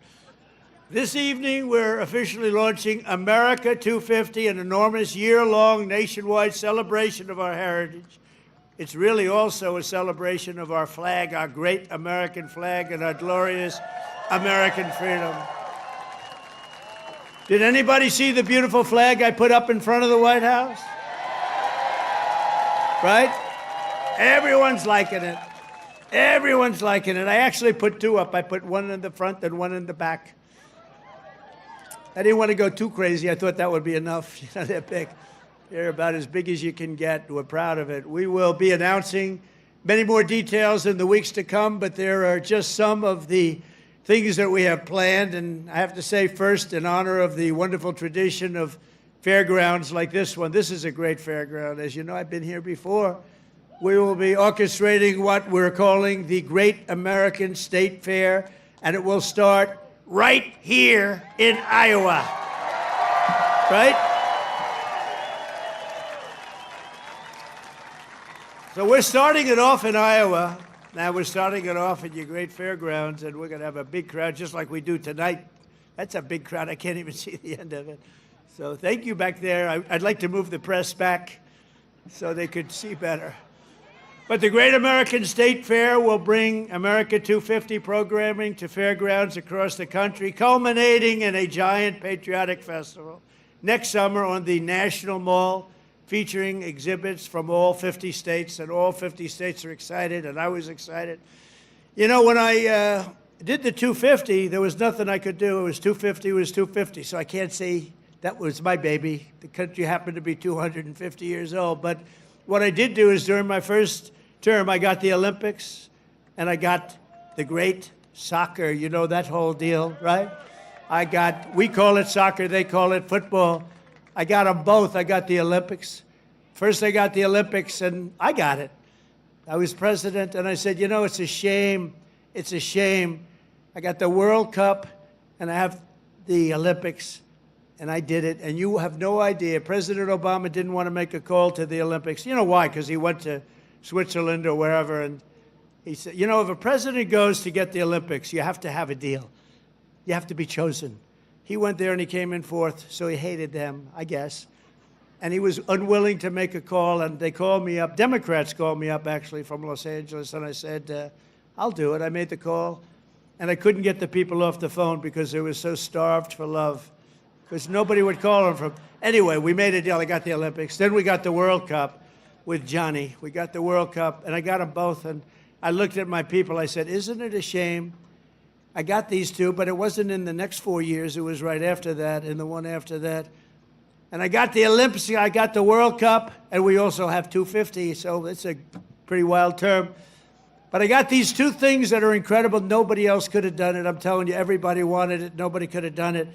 This evening, we're officially launching America 250, an enormous year-long nationwide celebration of our heritage. It's really also a celebration of our flag, our great American flag, and our glorious American freedom. Did anybody see the beautiful flag I put up in front of the White House? Right? Everyone's liking it. Everyone's liking it. I actually put two up. I put one in the front and one in the back. I didn't want to go too crazy. I thought that would be enough. You know, they're big. They're about as big as you can get. We're proud of it. We will be announcing many more details in the weeks to come, but there are just some of the things that we have planned. And I have to say, first, in honor of the wonderful tradition of fairgrounds like this one. This is a great fairground. As you know, I've been here before. We will be orchestrating what we're calling the Great American State Fair, and it will start right here in Iowa. Right? So we're starting it off in Iowa. Now we're starting it off at your great fairgrounds, and we're going to have a big crowd just like we do tonight. That's a big crowd. I can't even see the end of it. So thank you back there. I'd like to move the press back so they could see better. But the Great American State Fair will bring America 250 programming to fairgrounds across the country, culminating in a giant patriotic festival next summer on the National Mall, featuring exhibits from all 50 states, and all 50 states are excited, and I was excited. You know, when I did the 250, there was nothing I could do. It was 250, it was 250, so I can't say that was my baby. The country happened to be 250 years old. But what I did do is during my first term, I got the Olympics and I got the great soccer, you know, that whole deal, right? We call it soccer, they call it football. I got them both. I got the Olympics. First I got the Olympics and I got it. I was president and I said, you know, it's a shame. It's a shame. I got the World Cup and I have the Olympics. And I did it, and you have no idea. President Obama didn't want to make a call to the Olympics. You know why? Because he went to Switzerland or wherever, and he said, you know, if a president goes to get the Olympics, you have to have a deal. You have to be chosen. He went there and he came in fourth, so he hated them, I guess. And he was unwilling to make a call, and they called me up. Democrats called me up, actually, from Los Angeles, and I said, I'll do it. I made the call, and I couldn't get the people off the phone because they were so starved for love. Because nobody would call him from. Anyway, we made a deal. I got the Olympics. Then we got the World Cup with Johnny. We got the World Cup, and I got them both. And I looked at my people. I said, isn't it a shame? I got these two, but it wasn't in the next 4 years. It was right after that and the one after that. And I got the Olympics. I got the World Cup, and we also have 250, so it's a pretty wild term. But I got these two things that are incredible. Nobody else could have done it. I'm telling you, everybody wanted it. Nobody could have done it.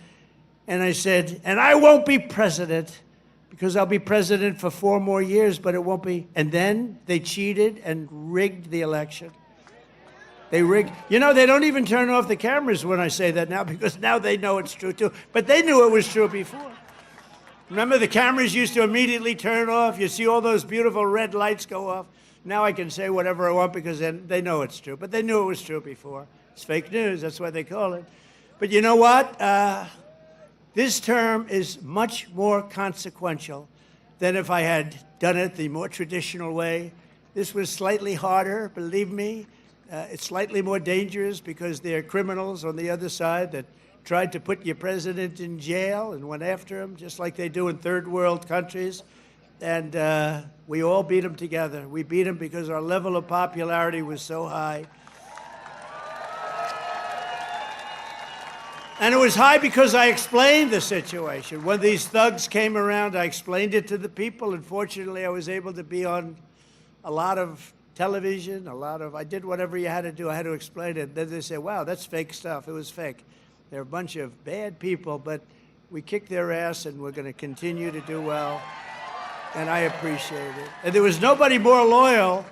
And I said, and I won't be president because I'll be president for 4 more years, but it won't be. And then they cheated and rigged the election. They rigged. You know, they don't even turn off the cameras when I say that now because now they know it's true too. But they knew it was true before. Remember, the cameras used to immediately turn off. You see all those beautiful red lights go off. Now I can say whatever I want because then they know it's true. But they knew it was true before. It's fake news. That's what they call it. But you know what? This term is much more consequential than if I had done it the more traditional way. This was slightly harder, believe me. It's slightly more dangerous because there are criminals on the other side that tried to put your president in jail and went after him, just like they do in third world countries. And we all beat him together. We beat him because our level of popularity was so high. And it was high because I explained the situation. When these thugs came around, I explained it to the people. And fortunately, I was able to be on a lot of television, I did whatever you had to do. I had to explain it. Then they said, wow, that's fake stuff. It was fake. They're a bunch of bad people, but we kicked their ass, and we're going to continue to do well. And I appreciate it. And there was nobody more loyal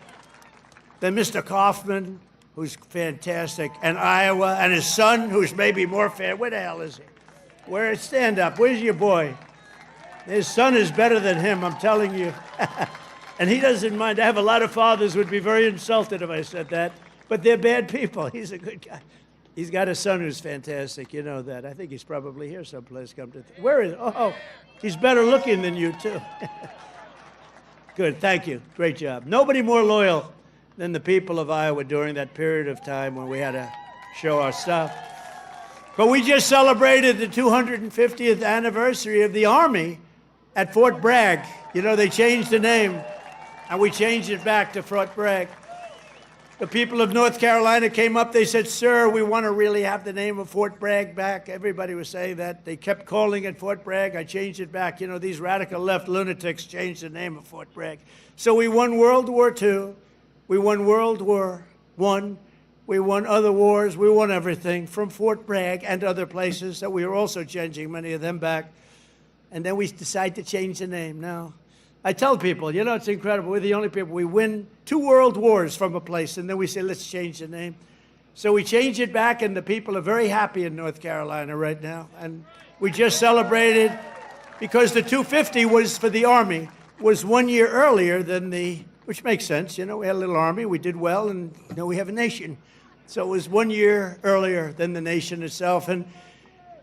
than Mr. Kaufman, who's fantastic, and Iowa, and his son, who's maybe more fan. Where the hell is he? Stand up. Where's your boy? His son is better than him, I'm telling you. And he doesn't mind. I have a lot of fathers who would be very insulted if I said that, but they're bad people. He's a good guy. He's got a son who's fantastic. You know that. I think he's probably here someplace. Where is he? Oh, he's better looking than you, too. Good. Thank you. Great job. Nobody more loyal than the people of Iowa during that period of time when we had to show our stuff. But we just celebrated the 250th anniversary of the Army at Fort Bragg. You know, they changed the name, and we changed it back to Fort Bragg. The people of North Carolina came up, they said, sir, we want to really have the name of Fort Bragg back. Everybody was saying that. They kept calling it Fort Bragg. I changed it back. You know, these radical left lunatics changed the name of Fort Bragg. So we won World War II. We won World War I. We won other wars. We won everything from Fort Bragg and other places that we were also changing many of them back. And then we decided to change the name. Now, I tell people, you know, it's incredible. We're the only people. We win 2 world wars from a place, and then we say, let's change the name. So we change it back, and the people are very happy in North Carolina right now. And we just celebrated, because the 250 was for the Army, was 1 year earlier than which makes sense. You know, we had a little Army, we did well, and now we have a nation. So it was 1 year earlier than the nation itself. And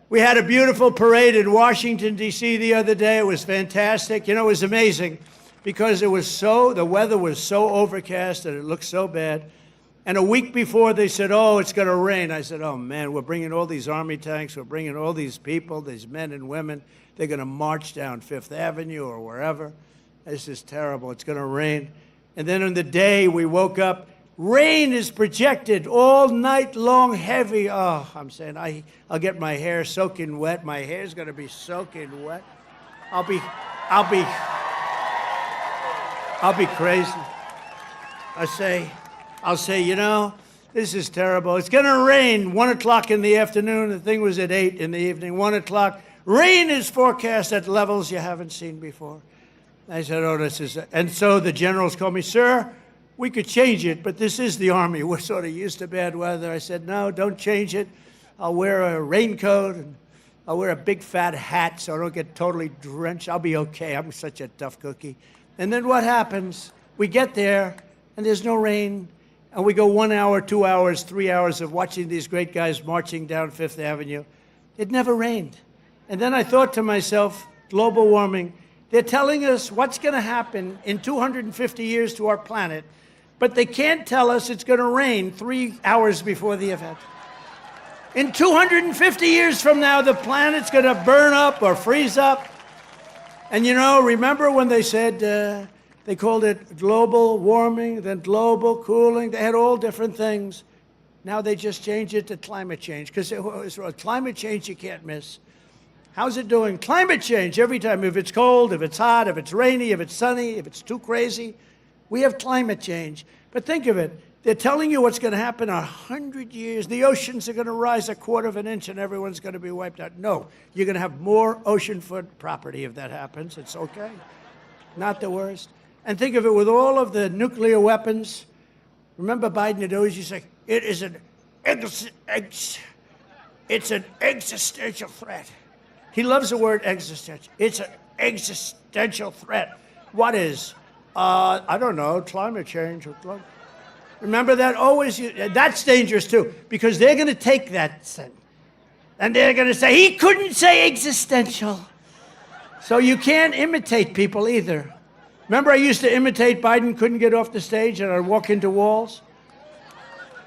we had a beautiful parade in Washington, D.C. the other day. It was fantastic. You know, it was amazing because the weather was so overcast and it looked so bad. And a week before, they said, oh, it's going to rain. I said, oh, man, we're bringing all these Army tanks. We're bringing all these people, these men and women. They're going to march down Fifth Avenue or wherever. This is terrible. It's going to rain. And then on the day, we woke up. Rain is projected all night long, heavy. Oh, I'm saying I'll get my hair soaking wet. My hair's going to be soaking wet. I'll be crazy. I'll say, you know, this is terrible. It's going to rain 1 o'clock in the afternoon. The thing was at 8 in the evening, 1 o'clock. Rain is forecast at levels you haven't seen before. I said, oh, this is, and so the generals called me, sir, we could change it, but this is the Army. We're sort of used to bad weather. I said, no, don't change it. I'll wear a raincoat, and I'll wear a big fat hat so I don't get totally drenched. I'll be okay. I'm such a tough cookie. And then what happens? We get there, and there's no rain, and we go 1 hour, 2 hours, 3 hours of watching these great guys marching down Fifth Avenue. It never rained. And then I thought to myself, global warming, they're telling us what's going to happen in 250 years to our planet, but they can't tell us it's going to rain 3 hours before the event. In 250 years from now, the planet's going to burn up or freeze up. And you know, remember when they said, they called it global warming, then global cooling. They had all different things. Now they just changed it to climate change, because climate change you can't miss. How's it doing? Climate change every time. If it's cold, if it's hot, if it's rainy, if it's sunny, if it's too crazy, we have climate change. But think of it. They're telling you what's going to happen in 100 years. The oceans are going to rise 1/4 of an inch and everyone's going to be wiped out. No, you're going to have more oceanfront property if that happens. It's okay. Not the worst. And think of it, with all of the nuclear weapons, remember Biden had always used to say, it's an existential threat. He loves the word existential. It's an existential threat. What is? I don't know, climate change. Remember that? Always, that's dangerous too, because they're going to take that sentence, and they're going to say, he couldn't say existential. So you can't imitate people either. Remember I used to imitate Biden, couldn't get off the stage, and I'd walk into walls?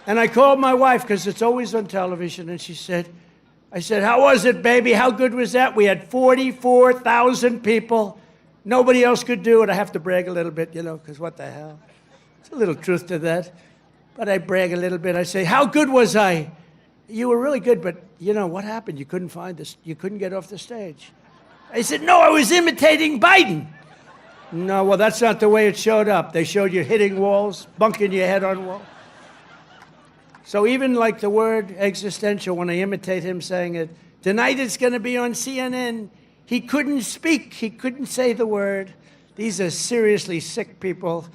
And I called my wife, because it's always on television, and I said, how was it, baby? How good was that? We had 44,000 people. Nobody else could do it. I have to brag a little bit, you know, because what the hell? There's a little truth to that. But I brag a little bit. I say, how good was I? You were really good, but, you know, what happened? You couldn't find this. You couldn't get off the stage. I said, no, I was imitating Biden. No, well, that's not the way it showed up. They showed you hitting walls, bunking your head on walls. So even like the word existential, when I imitate him saying it, tonight it's going to be on CNN. He couldn't speak. He couldn't say the word. These are seriously sick people.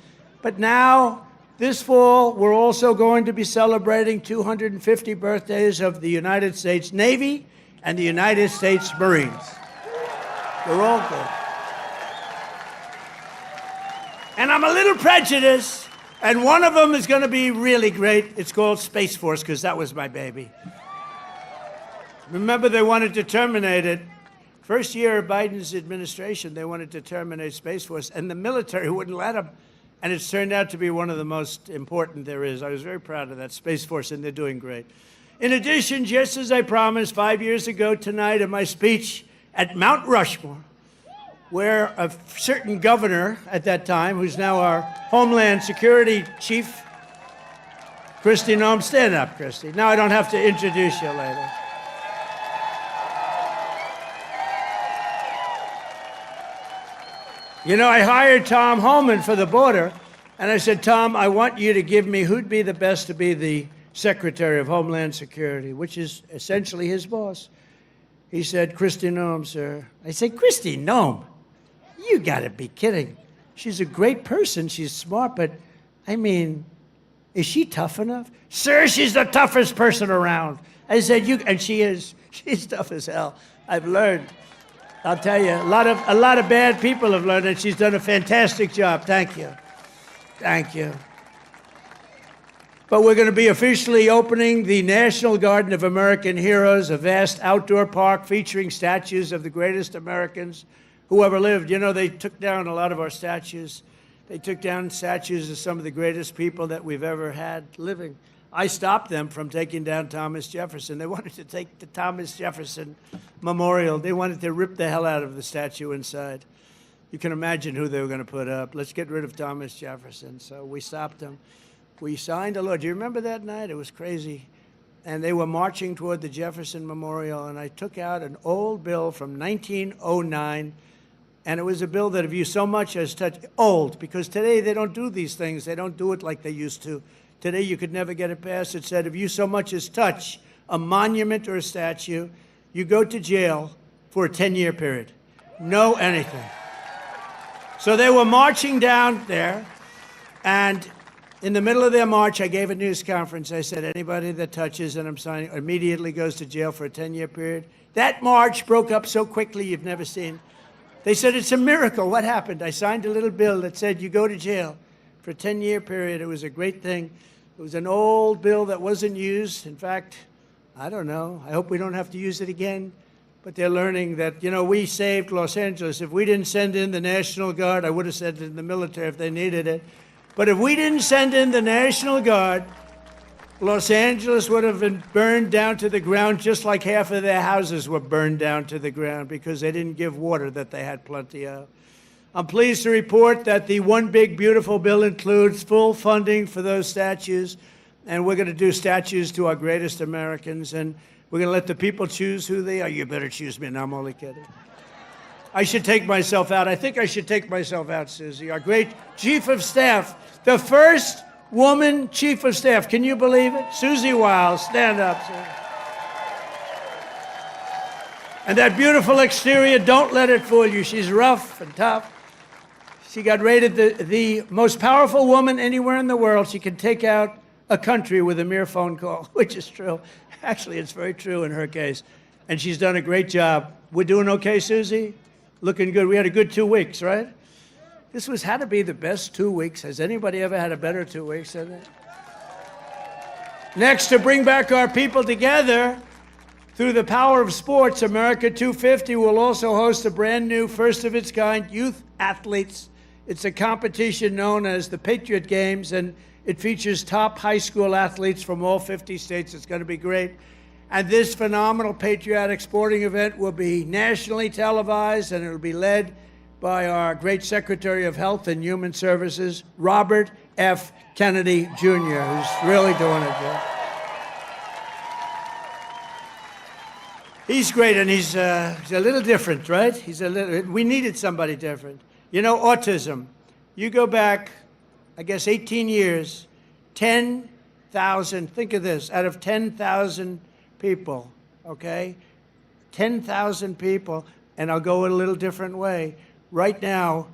But now, this fall, we're also going to be celebrating 250 birthdays of the United States Navy and the United States Marines. They're all good. And I'm a little prejudiced, and one of them is going to be really great. It's called Space Force, because that was my baby. Remember, they wanted to terminate it. First year of Biden's administration, they wanted to terminate Space Force, and the military wouldn't let them. And it's turned out to be one of the most important there is. I was very proud of that Space Force, and they're doing great. In addition, just as I promised 5 years ago tonight in my speech at Mount Rushmore, where a certain governor at that time, who's now our Homeland Security Chief, Kristi Noem, stand up, Kristi. Now I don't have to introduce you later. You know, I hired Tom Homan for the border, and I said, Tom, I want you to give me who'd be the best to be the Secretary of Homeland Security, which is essentially his boss. He said, Kristi Noem, sir. I said, Kristi Noem? You gotta be kidding. She's a great person, she's smart, but I mean, is she tough enough? Sir, she's the toughest person around. I said, and she is. She's tough as hell. I've learned. I'll tell you, a lot of bad people have learned, and she's done a fantastic job. Thank you. Thank you. But we're going to be officially opening the National Garden of American Heroes, a vast outdoor park featuring statues of the greatest Americans who ever lived. You know, they took down a lot of our statues. They took down statues of some of the greatest people that we've ever had living. I stopped them from taking down Thomas Jefferson. They wanted to take the Thomas Jefferson Memorial. They wanted to rip the hell out of the statue inside. You can imagine who they were going to put up. Let's get rid of Thomas Jefferson. So we stopped them. We signed a law. Do you remember that night? It was crazy. And they were marching toward the Jefferson Memorial, and I took out an old bill from 1909, and it was a bill that if you so much as touch, old, because today they don't do these things. They don't do it like they used to. Today you could never get it passed. It said if you so much as touch a monument or a statue, you go to jail for a 10-year period. No anything. So they were marching down there, and in the middle of their march, I gave a news conference. I said, anybody that touches, and I'm signing, immediately goes to jail for a 10-year period. That march broke up so quickly you've never seen. They said, it's a miracle. What happened? I signed a little bill that said you go to jail for a 10-year period. It was a great thing. It was an old bill that wasn't used. In fact, I don't know. I hope we don't have to use it again. But they're learning that, you know, we saved Los Angeles. If we didn't send in the National Guard, I would have sent it in the military if they needed it. But if we didn't send in the National Guard, Los Angeles would have been burned down to the ground just like half of their houses were burned down to the ground because they didn't give water that they had plenty of. I'm pleased to report that the One Big Beautiful Bill includes full funding for those statues, and we're going to do statues to our greatest Americans, and we're going to let the people choose who they are. You better choose me. No, I'm only kidding. I should take myself out. I think I should take myself out, Susie. Our great Chief of Staff, the first woman Chief of Staff. Can you believe it? Susie Wiles, stand up, Susie. And that beautiful exterior, don't let it fool you. She's rough and tough. She got rated the most powerful woman anywhere in the world. She can take out a country with a mere phone call, which is true. Actually, it's very true in her case. And she's done a great job. We're doing okay, Susie? Looking good. We had a good 2 weeks, right? This had to be the best 2 weeks. Has anybody ever had a better 2 weeks than that? Next, to bring back our people together through the power of sports, America 250 will also host a brand new, first-of-its-kind youth athletes. It's a competition known as the Patriot Games, and it features top high school athletes from all 50 states. It's going to be great. And this phenomenal patriotic sporting event will be nationally televised, and it will be led by our great Secretary of Health and Human Services, Robert F. Kennedy, Jr., who's really doing it good. He's great, and he's a little different, right? We needed somebody different. You know, autism. You go back, I guess, 18 years, 10,000, think of this, out of 10,000 people, okay? 10,000 people, and I'll go a little different way. Right now,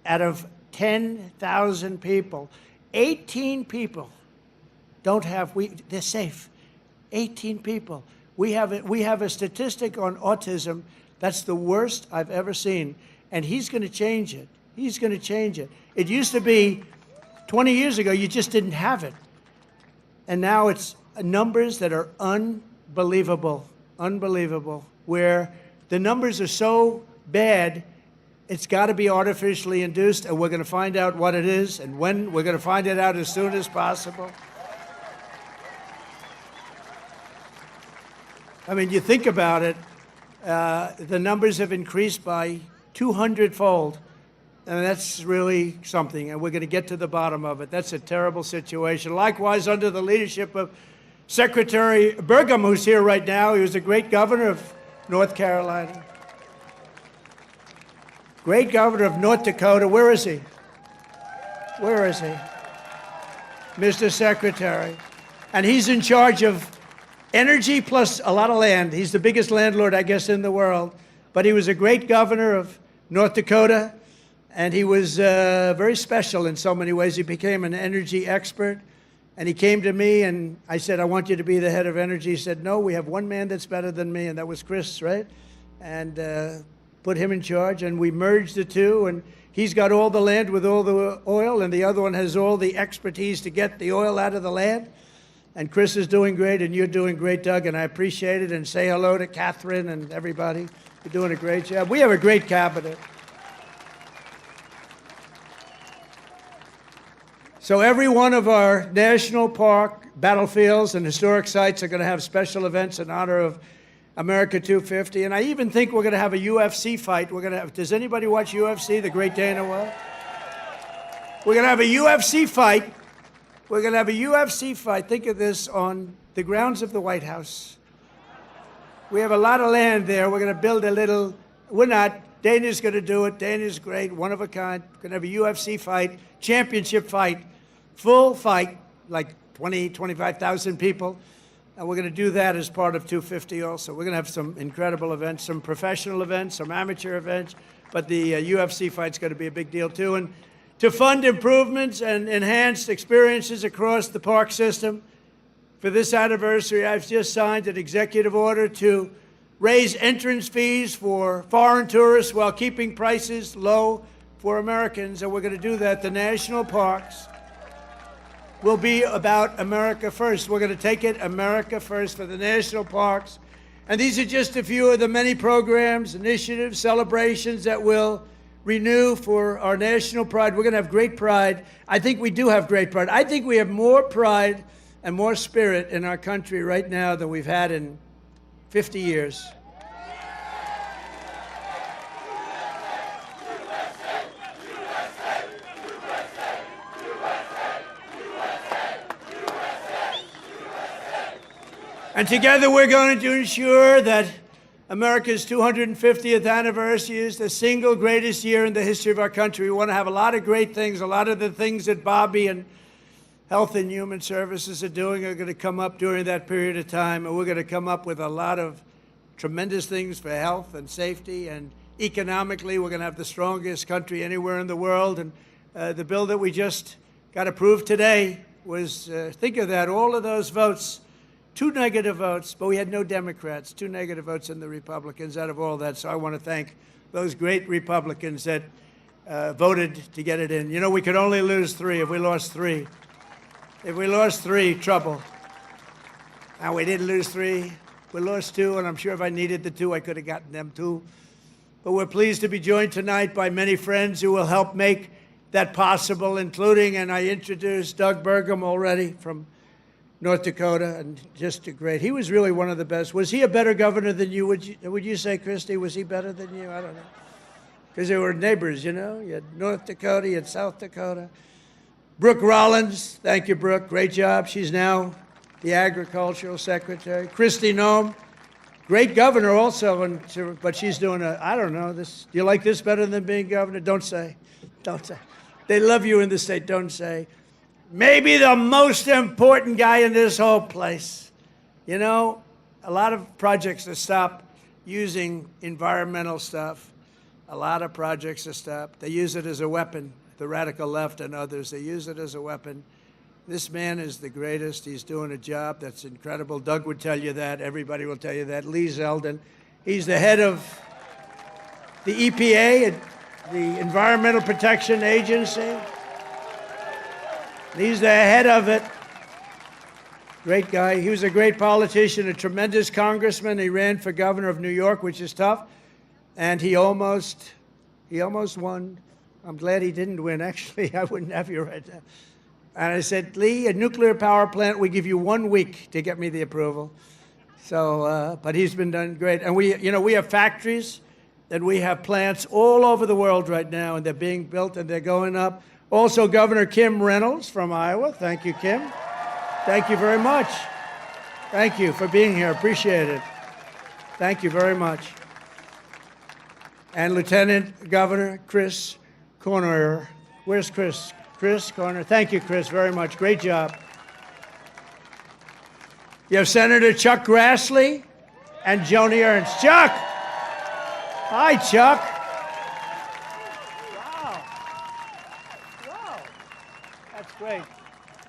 out of 10,000 people, 18 people don't have, they're safe. 18 people. We have a statistic on autism that's the worst I've ever seen, and he's going to change it. He's going to change it. It used to be 20 years ago, you just didn't have it. And now it's numbers that are unbelievable, where the numbers are so bad, it's got to be artificially induced, and we're going to find out what it is and when. We're going to find it out as soon as possible. I mean, you think about it, the numbers have increased by 200-fold. And that's really something, and we're going to get to the bottom of it. That's a terrible situation. Likewise, under the leadership of Secretary Burgum, who's here right now, he was a great governor of North Carolina. Great governor of North Dakota. Where is he? Where is he? Mr. Secretary. And he's in charge of energy plus a lot of land. He's the biggest landlord, I guess, in the world. But he was a great governor of North Dakota, and he was very special in so many ways. He became an energy expert, and he came to me, and I said, I want you to be the head of energy. He said, no, we have one man that's better than me, and that was Chris, right? And put him in charge, and we merged the two, and he's got all the land with all the oil, and the other one has all the expertise to get the oil out of the land. And Chris is doing great, and you're doing great, Doug, and I appreciate it. And say hello to Catherine and everybody. You're doing a great job. We have a great cabinet. So every one of our national park, battlefields, and historic sites are going to have special events in honor of America 250. And I even think we're going to have a UFC fight. We're going to have, does anybody watch UFC, the Great Dana White? We're going to have a UFC fight. We're going to have a UFC fight. Think of this, on the grounds of the White House. We have a lot of land there. We're going to build a little, we're not, Dana's going to do it. Dana's great, one of a kind. We're going to have a UFC fight, championship fight, full fight, like 20, 25,000 people. And we're going to do that as part of 250 also. We're going to have some incredible events, some professional events, some amateur events, but the UFC fight's going to be a big deal too. And to fund improvements and enhanced experiences across the park system, for this anniversary, I've just signed an executive order to raise entrance fees for foreign tourists while keeping prices low for Americans, and we're going to do that. The national parks will be about America first. We're going to take it America first for the national parks. And these are just a few of the many programs, initiatives, celebrations that will renew for our national pride. We're going to have great pride. I think we do have great pride. I think we have more pride and more spirit in our country right now than we've had in 50 years. And together we're going to ensure that America's 250th anniversary is the single greatest year in the history of our country. We want to have a lot of great things. A lot of the things that Bobby and Health and Human Services are doing are going to come up during that period of time. And we're going to come up with a lot of tremendous things for health and safety. And economically, we're going to have the strongest country anywhere in the world. And the bill that we just got approved today was, think of that, all of those votes. 2 negative votes, but we had no Democrats, 2 negative votes in the Republicans out of all that. So I want to thank those great Republicans that voted to get it in. You know, we could only lose 3. If we lost 3, trouble. Now, we didn't lose 3. We lost 2, and I'm sure if I needed the 2, I could have gotten them too. But we're pleased to be joined tonight by many friends who will help make that possible, including, and I introduced Doug Burgum already from North Dakota, and just a great. He was really one of the best. Was he a better governor than you? Would you say, Christy? Was he better than you? I don't know. Because they were neighbors, you know. You had North Dakota, you had South Dakota. Brooke Rollins, thank you, Brooke. Great job. She's now the agricultural secretary. Christy Noem, great governor also, but she's doing I don't know, this. Do you like this better than being governor? Don't say. Don't say. They love you in the state. Don't say. Maybe the most important guy in this whole place. You know, a lot of projects to stop using environmental stuff. A lot of projects to stop. They use it as a weapon, the radical left and others. They use it as a weapon. This man is the greatest. He's doing a job that's incredible. Doug would tell you that. Everybody will tell you that. Lee Zeldin. He's the head of the EPA, the Environmental Protection Agency. He's the head of it. Great guy. He was a great politician, a tremendous congressman. He ran for governor of New York, which is tough. And he almost won. I'm glad he didn't win, actually. I wouldn't have you right now. And I said, Lee, a nuclear power plant, we give you 1 week to get me the approval. So, but he's been done great. And we have factories and we have plants all over the world right now, and they're being built and they're going up. Also, Governor Kim Reynolds from Iowa. Thank you, Kim. Thank you very much. Thank you for being here. Appreciate it. Thank you very much. And Lieutenant Governor Chris Corner. Where's Chris? Chris Corner. Thank you, Chris, very much. Great job. You have Senator Chuck Grassley and Joni Ernst. Chuck! Hi, Chuck. Wow. That's great.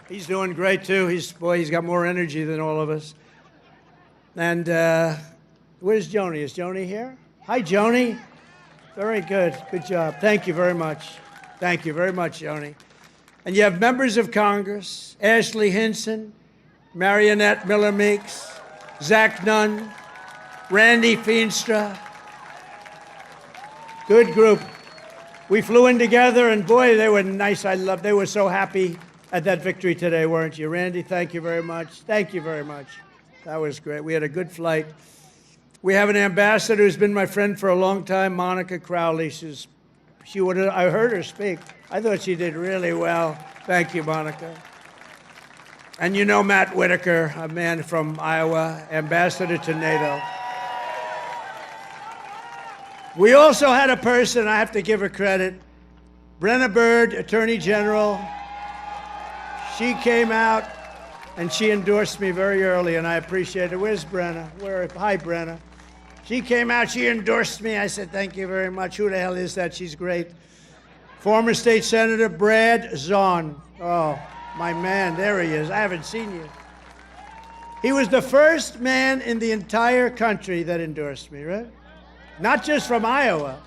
He's doing great, too. He's got more energy than all of us. And where's Joni? Is Joni here? Hi, Joni. Very good. Good job. Thank you very much. Thank you very much, Joni. And you have members of Congress, Ashley Hinson, Marionette Miller Meeks, Zach Nunn, Randy Feenstra. Good group. We flew in together, and boy, they were nice. They were so happy at that victory today, weren't you? Randy, thank you very much. Thank you very much. That was great. We had a good flight. We have an ambassador who's been my friend for a long time, Monica Crowley. I heard her speak. I thought she did really well. Thank you, Monica. And you know Matt Whitaker, a man from Iowa, ambassador to NATO. We also had a person, I have to give her credit, Brenna Bird, Attorney General. She came out and she endorsed me very early, and I appreciate it. Where's Brenna? Hi, Brenna. She came out, she endorsed me. I said, thank you very much. Who the hell is that? She's great. Former State Senator Brad Zahn. Oh, my man, there he is. I haven't seen you. He was the first man in the entire country that endorsed me, right? Not just from Iowa.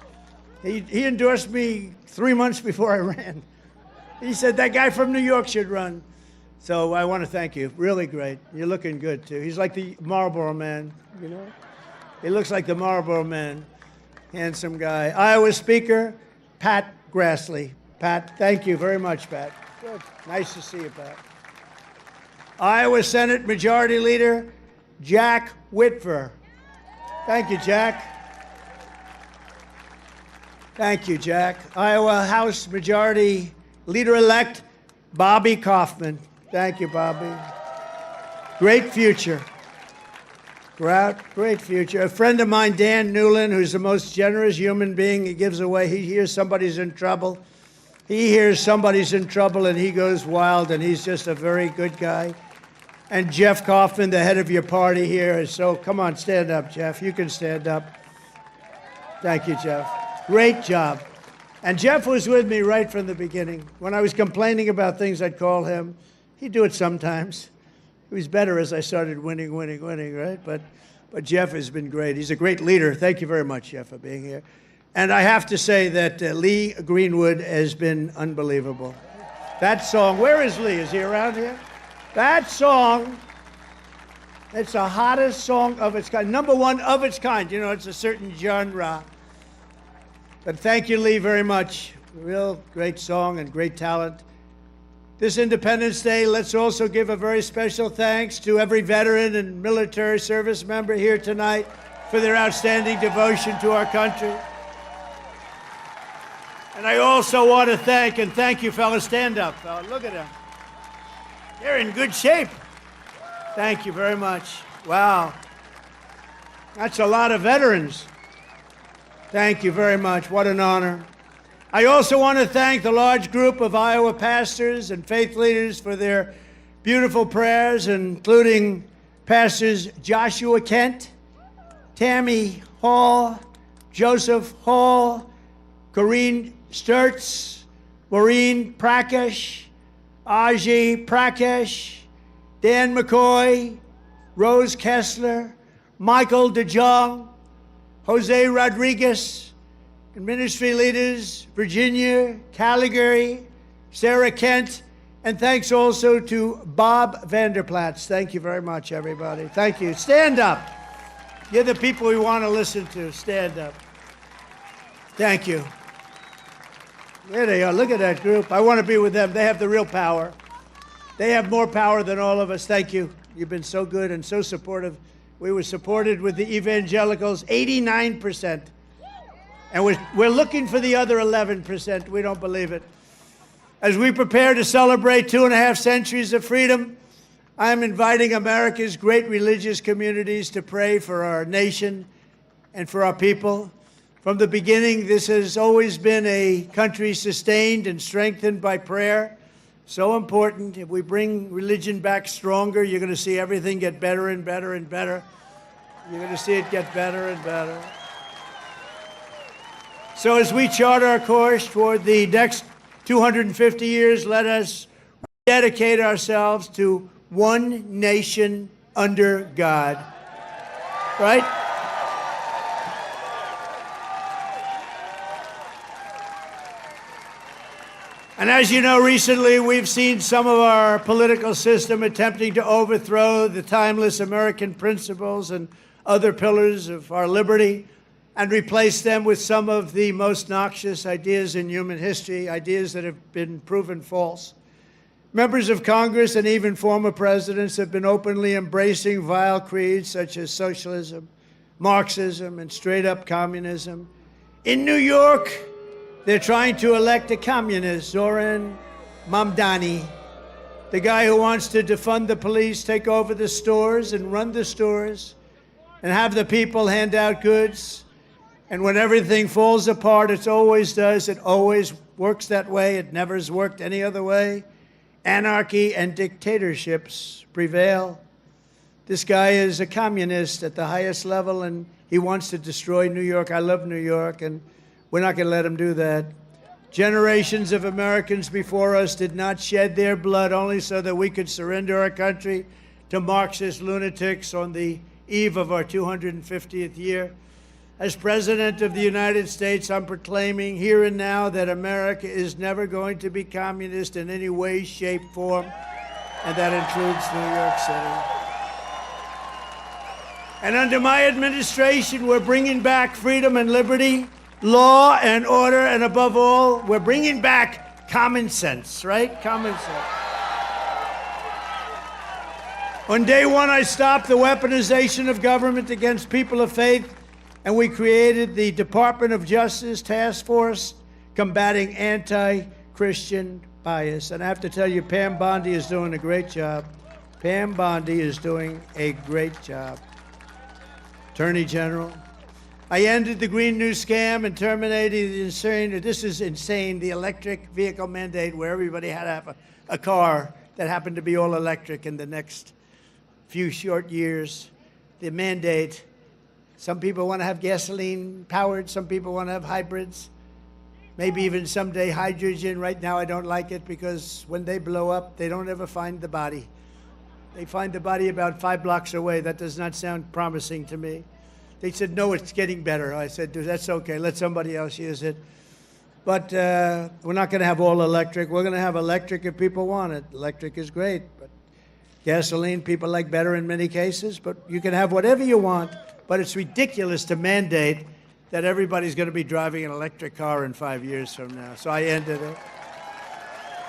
He endorsed me 3 months before I ran. He said, that guy from New York should run. So I want to thank you. Really great. You're looking good, too. He's like the Marlboro Man, you know? He looks like the Marlboro Man. Handsome guy. Iowa Speaker, Pat Grassley. Pat, thank you very much, Pat. Good. Nice to see you, Pat. Iowa Senate Majority Leader, Jack Whitver. Thank you, Jack. Thank you, Jack. Iowa House Majority Leader-elect, Bobby Kaufman. Thank you, Bobby. Great future. Great future. A friend of mine, Dan Newland, who's the most generous human being. He gives away. He hears somebody's in trouble. He hears somebody's in trouble, and he goes wild, and he's just a very good guy. And Jeff Kaufman, the head of your party here, is so, come on, stand up, Jeff. You can stand up. Thank you, Jeff. Great job. And Jeff was with me right from the beginning. When I was complaining about things, I'd call him. He'd do it sometimes. He was better as I started winning, right? But Jeff has been great. He's a great leader. Thank you very much, Jeff, for being here. And I have to say that Lee Greenwood has been unbelievable. That song, where is Lee? Is he around here? That song, it's the hottest song of its kind. Number one of its kind. You know, it's a certain genre. But thank you, Lee, very much. Real great song and great talent. This Independence Day, let's also give a very special thanks to every veteran and military service member here tonight for their outstanding devotion to our country. And I also want to thank you, fellas. Stand up, fella. Look at them. They're in good shape. Thank you very much. Wow. That's a lot of veterans. Thank you very much. What an honor. I also want to thank the large group of Iowa pastors and faith leaders for their beautiful prayers, including Pastors Joshua Kent, Tammy Hall, Joseph Hall, Corrine Sturtz, Maureen Prakash, Aji Prakash, Dan McCoy, Rose Kessler, Michael DeJong, Jose Rodriguez, and ministry leaders, Virginia, Calgary, Sarah Kent, and thanks also to Bob Vanderplatz. Thank you very much, everybody. Thank you. Stand up. You're the people we want to listen to. Stand up. Thank you. There they are. Look at that group. I want to be with them. They have the real power. They have more power than all of us. Thank you. You've been so good and so supportive. We were supported with the evangelicals, 89%. And we're looking for the other 11%. We don't believe it. As we prepare to celebrate 2.5 centuries of freedom, I'm inviting America's great religious communities to pray for our nation and for our people. From the beginning, this has always been a country sustained and strengthened by prayer. So important. If we bring religion back stronger, you're going to see everything get better and better and better. You're going to see it get better and better. So as we chart our course toward the next 250 years, let us dedicate ourselves to one nation under God. Right? And as you know, recently we've seen some of our political system attempting to overthrow the timeless American principles and other pillars of our liberty and replace them with some of the most noxious ideas in human history, ideas that have been proven false. Members of Congress and even former presidents have been openly embracing vile creeds such as socialism, Marxism, and straight-up communism. In New York, they're trying to elect a communist, Zoran Mamdani, the guy who wants to defund the police, take over the stores and run the stores, and have the people hand out goods. And when everything falls apart, it always does. It always works that way. It never has worked any other way. Anarchy and dictatorships prevail. This guy is a communist at the highest level, and he wants to destroy New York. I love New York, and we're not going to let him do that. Generations of Americans before us did not shed their blood only so that we could surrender our country to Marxist lunatics on the eve of our 250th year. As President of the United States, I'm proclaiming here and now that America is never going to be communist in any way, shape, form, and that includes New York City. And under my administration, we're bringing back freedom and liberty, law and order, and above all, we're bringing back common sense, right? Common sense. On day one, I stopped the weaponization of government against people of faith, and we created the Department of Justice Task Force combating anti-Christian bias. And I have to tell you, Pam Bondi is doing a great job. Pam Bondi is doing a great job. Attorney General. I ended the Green New Scam and terminated the insane, the electric vehicle mandate where everybody had to have a car that happened to be all electric in the next few short years. The mandate. Some people want to have gasoline powered. Some people want to have hybrids. Maybe even someday hydrogen. Right now I don't like it because when they blow up, they don't ever find the body. They find the body about 5 blocks away. That does not sound promising to me. They said, no, it's getting better. I said, that's okay. Let somebody else use it. But we're not going to have all electric. We're going to have electric if people want it. Electric is great. But gasoline, people like better in many cases. But you can have whatever you want. But it's ridiculous to mandate that everybody's going to be driving an electric car in 5 years from now. So I ended it.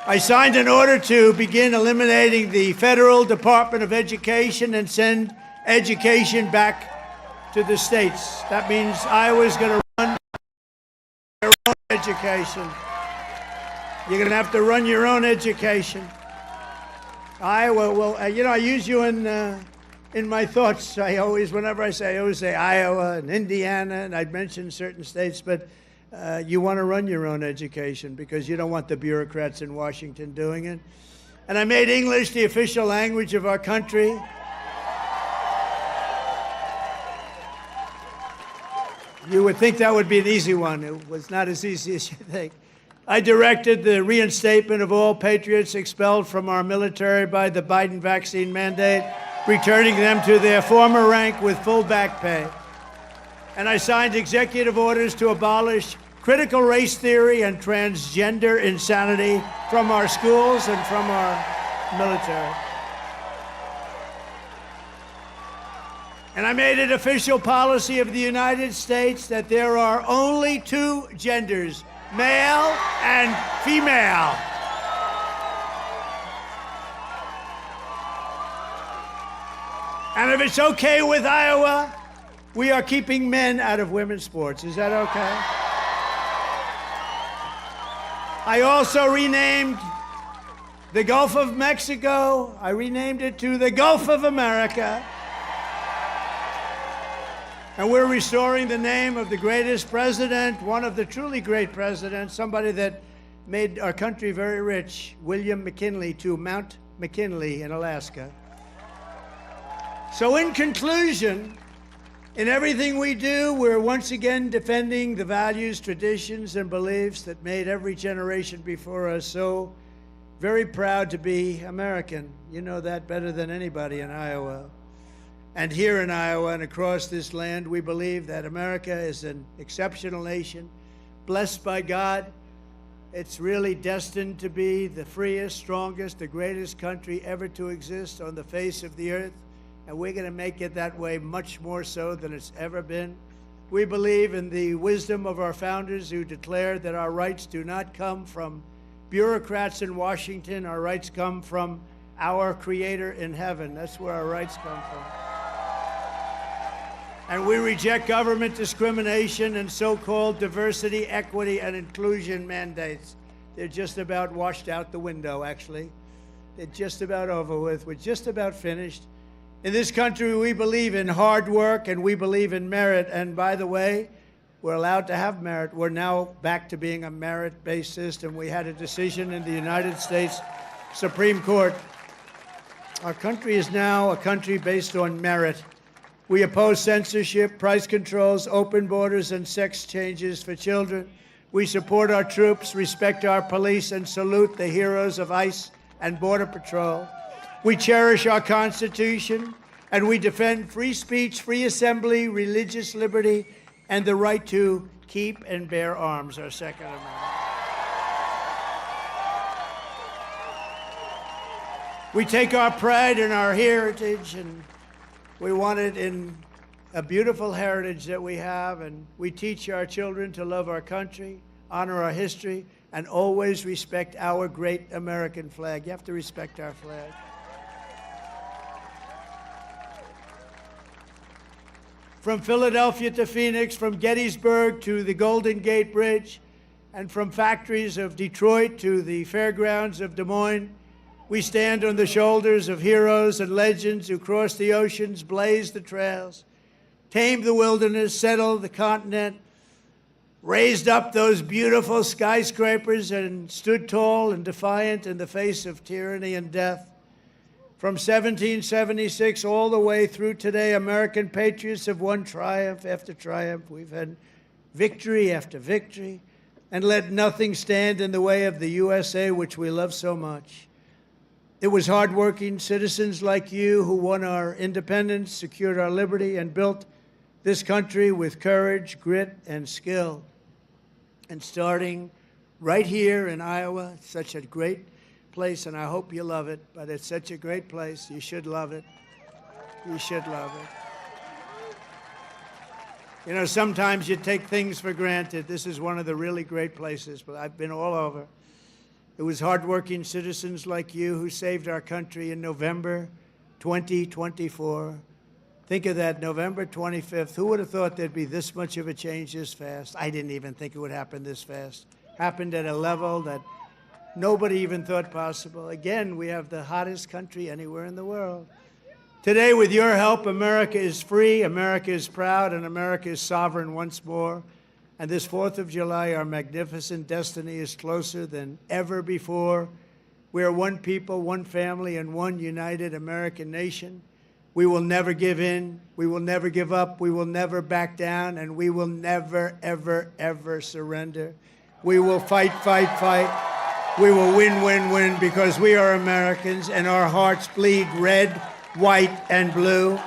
I signed an order to begin eliminating the Federal Department of Education and send education back to the states. That means Iowa's going to run their own education. You're going to have to run your own education. Iowa will, I use you in my thoughts. Whenever I always say Iowa and Indiana, and I'd mention certain states, but you want to run your own education because you don't want the bureaucrats in Washington doing it. And I made English the official language of our country. You would think that would be an easy one. It was not as easy as you think. I directed the reinstatement of all patriots expelled from our military by the Biden vaccine mandate, returning them to their former rank with full back pay. And I signed executive orders to abolish critical race theory and transgender insanity from our schools and from our military. And I made it official policy of the United States that there are only 2 genders, male and female. And if it's okay with Iowa, we are keeping men out of women's sports. Is that okay? I also renamed the Gulf of Mexico. I renamed it to the Gulf of America. And we're restoring the name of the greatest president, one of the truly great presidents, somebody that made our country very rich, William McKinley, to Mount McKinley in Alaska. So in conclusion, in everything we do, we're once again defending the values, traditions, and beliefs that made every generation before us so very proud to be American. You know that better than anybody in Iowa. And here in Iowa and across this land, we believe that America is an exceptional nation, blessed by God. It's really destined to be the freest, strongest, the greatest country ever to exist on the face of the earth. And we're going to make it that way much more so than it's ever been. We believe in the wisdom of our founders who declared that our rights do not come from bureaucrats in Washington. Our rights come from our Creator in heaven. That's where our rights come from. And we reject government discrimination and so-called diversity, equity, and inclusion mandates. They're just about washed out the window, actually. They're just about over with. We're just about finished. In this country, we believe in hard work and we believe in merit. And by the way, we're allowed to have merit. We're now back to being a merit-based system. We had a decision in the United States Supreme Court. Our country is now a country based on merit. We oppose censorship, price controls, open borders, and sex changes for children. We support our troops, respect our police, and salute the heroes of ICE and Border Patrol. We cherish our Constitution, and we defend free speech, free assembly, religious liberty, and the right to keep and bear arms, our Second Amendment. We take our pride in our heritage, and we want it in a beautiful heritage that we have, and we teach our children to love our country, honor our history, and always respect our great American flag. You have to respect our flag. From Philadelphia to Phoenix, from Gettysburg to the Golden Gate Bridge, and from factories of Detroit to the fairgrounds of Des Moines, we stand on the shoulders of heroes and legends who crossed the oceans, blazed the trails, tamed the wilderness, settled the continent, raised up those beautiful skyscrapers, and stood tall and defiant in the face of tyranny and death. From 1776 all the way through today, American patriots have won triumph after triumph. We've had victory after victory, and let nothing stand in the way of the USA, which we love so much. It was hardworking citizens like you who won our independence, secured our liberty, and built this country with courage, grit, and skill. And starting right here in Iowa, it's such a great place, and I hope you love it, but it's such a great place. You should love it. You should love it. You know, sometimes you take things for granted. This is one of the really great places, but I've been all over. It was hardworking citizens like you who saved our country in November 2024. Think of that, November 25th. Who would have thought there'd be this much of a change this fast? I didn't even think it would happen this fast. Happened at a level that nobody even thought possible. Again, we have the hottest country anywhere in the world. Today, with your help, America is free, America is proud, and America is sovereign once more. And this 4th of July, our magnificent destiny is closer than ever before. We are one people, one family, and one united American nation. We will never give in. We will never give up. We will never back down. And we will never, ever, ever surrender. We will fight, fight, fight. We will win, win, win, because we are Americans and our hearts bleed red, white, and blue.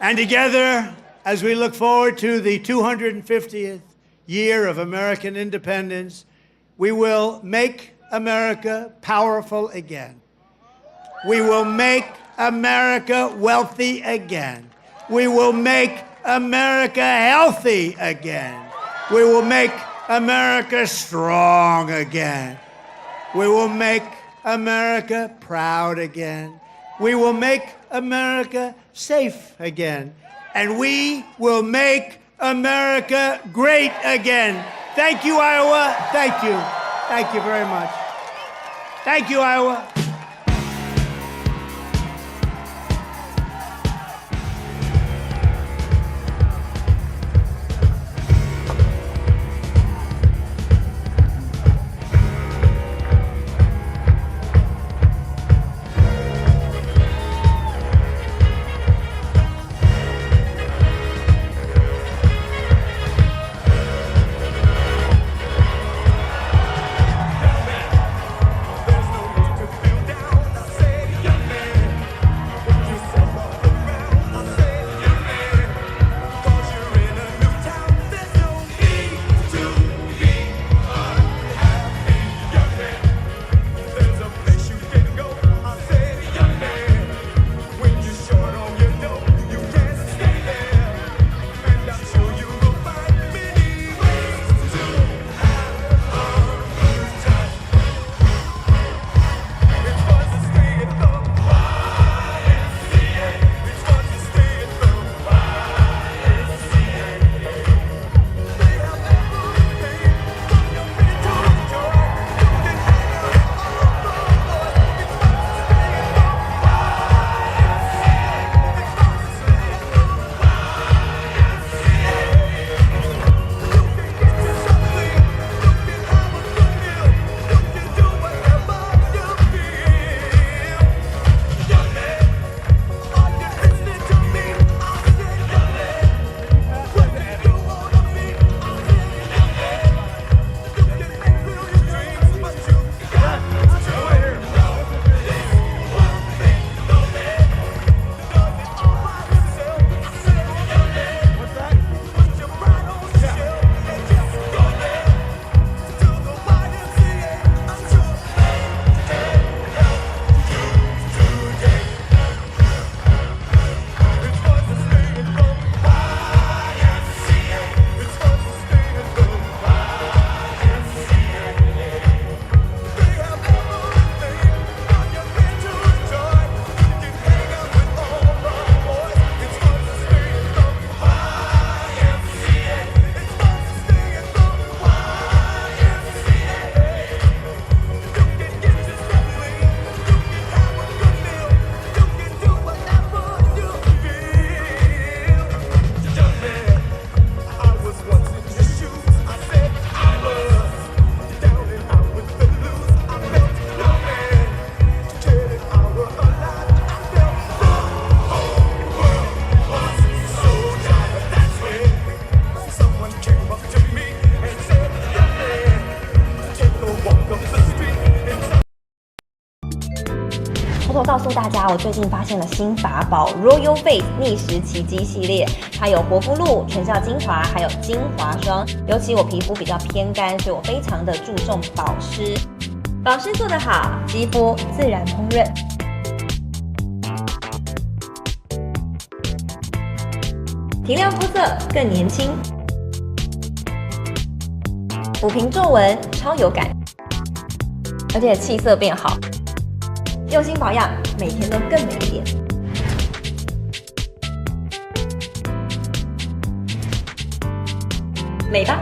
And together, as we look forward to the 250th year of American independence, we will make America powerful again. We will make America wealthy again. We will make America healthy again. We will make America strong again. We will make America proud again. We will make America safe again. And we will make America great again. Thank you, Iowa. Thank you. Thank you very much. Thank you, Iowa. 告诉大家，我最近发现了新法宝 Royal Face 逆时奇迹系列，它有活肤露、全效精华，还有精华霜。尤其我皮肤比较偏干，所以我非常的注重保湿。保湿做得好，肌肤自然烹润。提亮肤色更年轻，抚平皱纹超有感，而且气色变好。用心保养，每天都更美一点。美吧。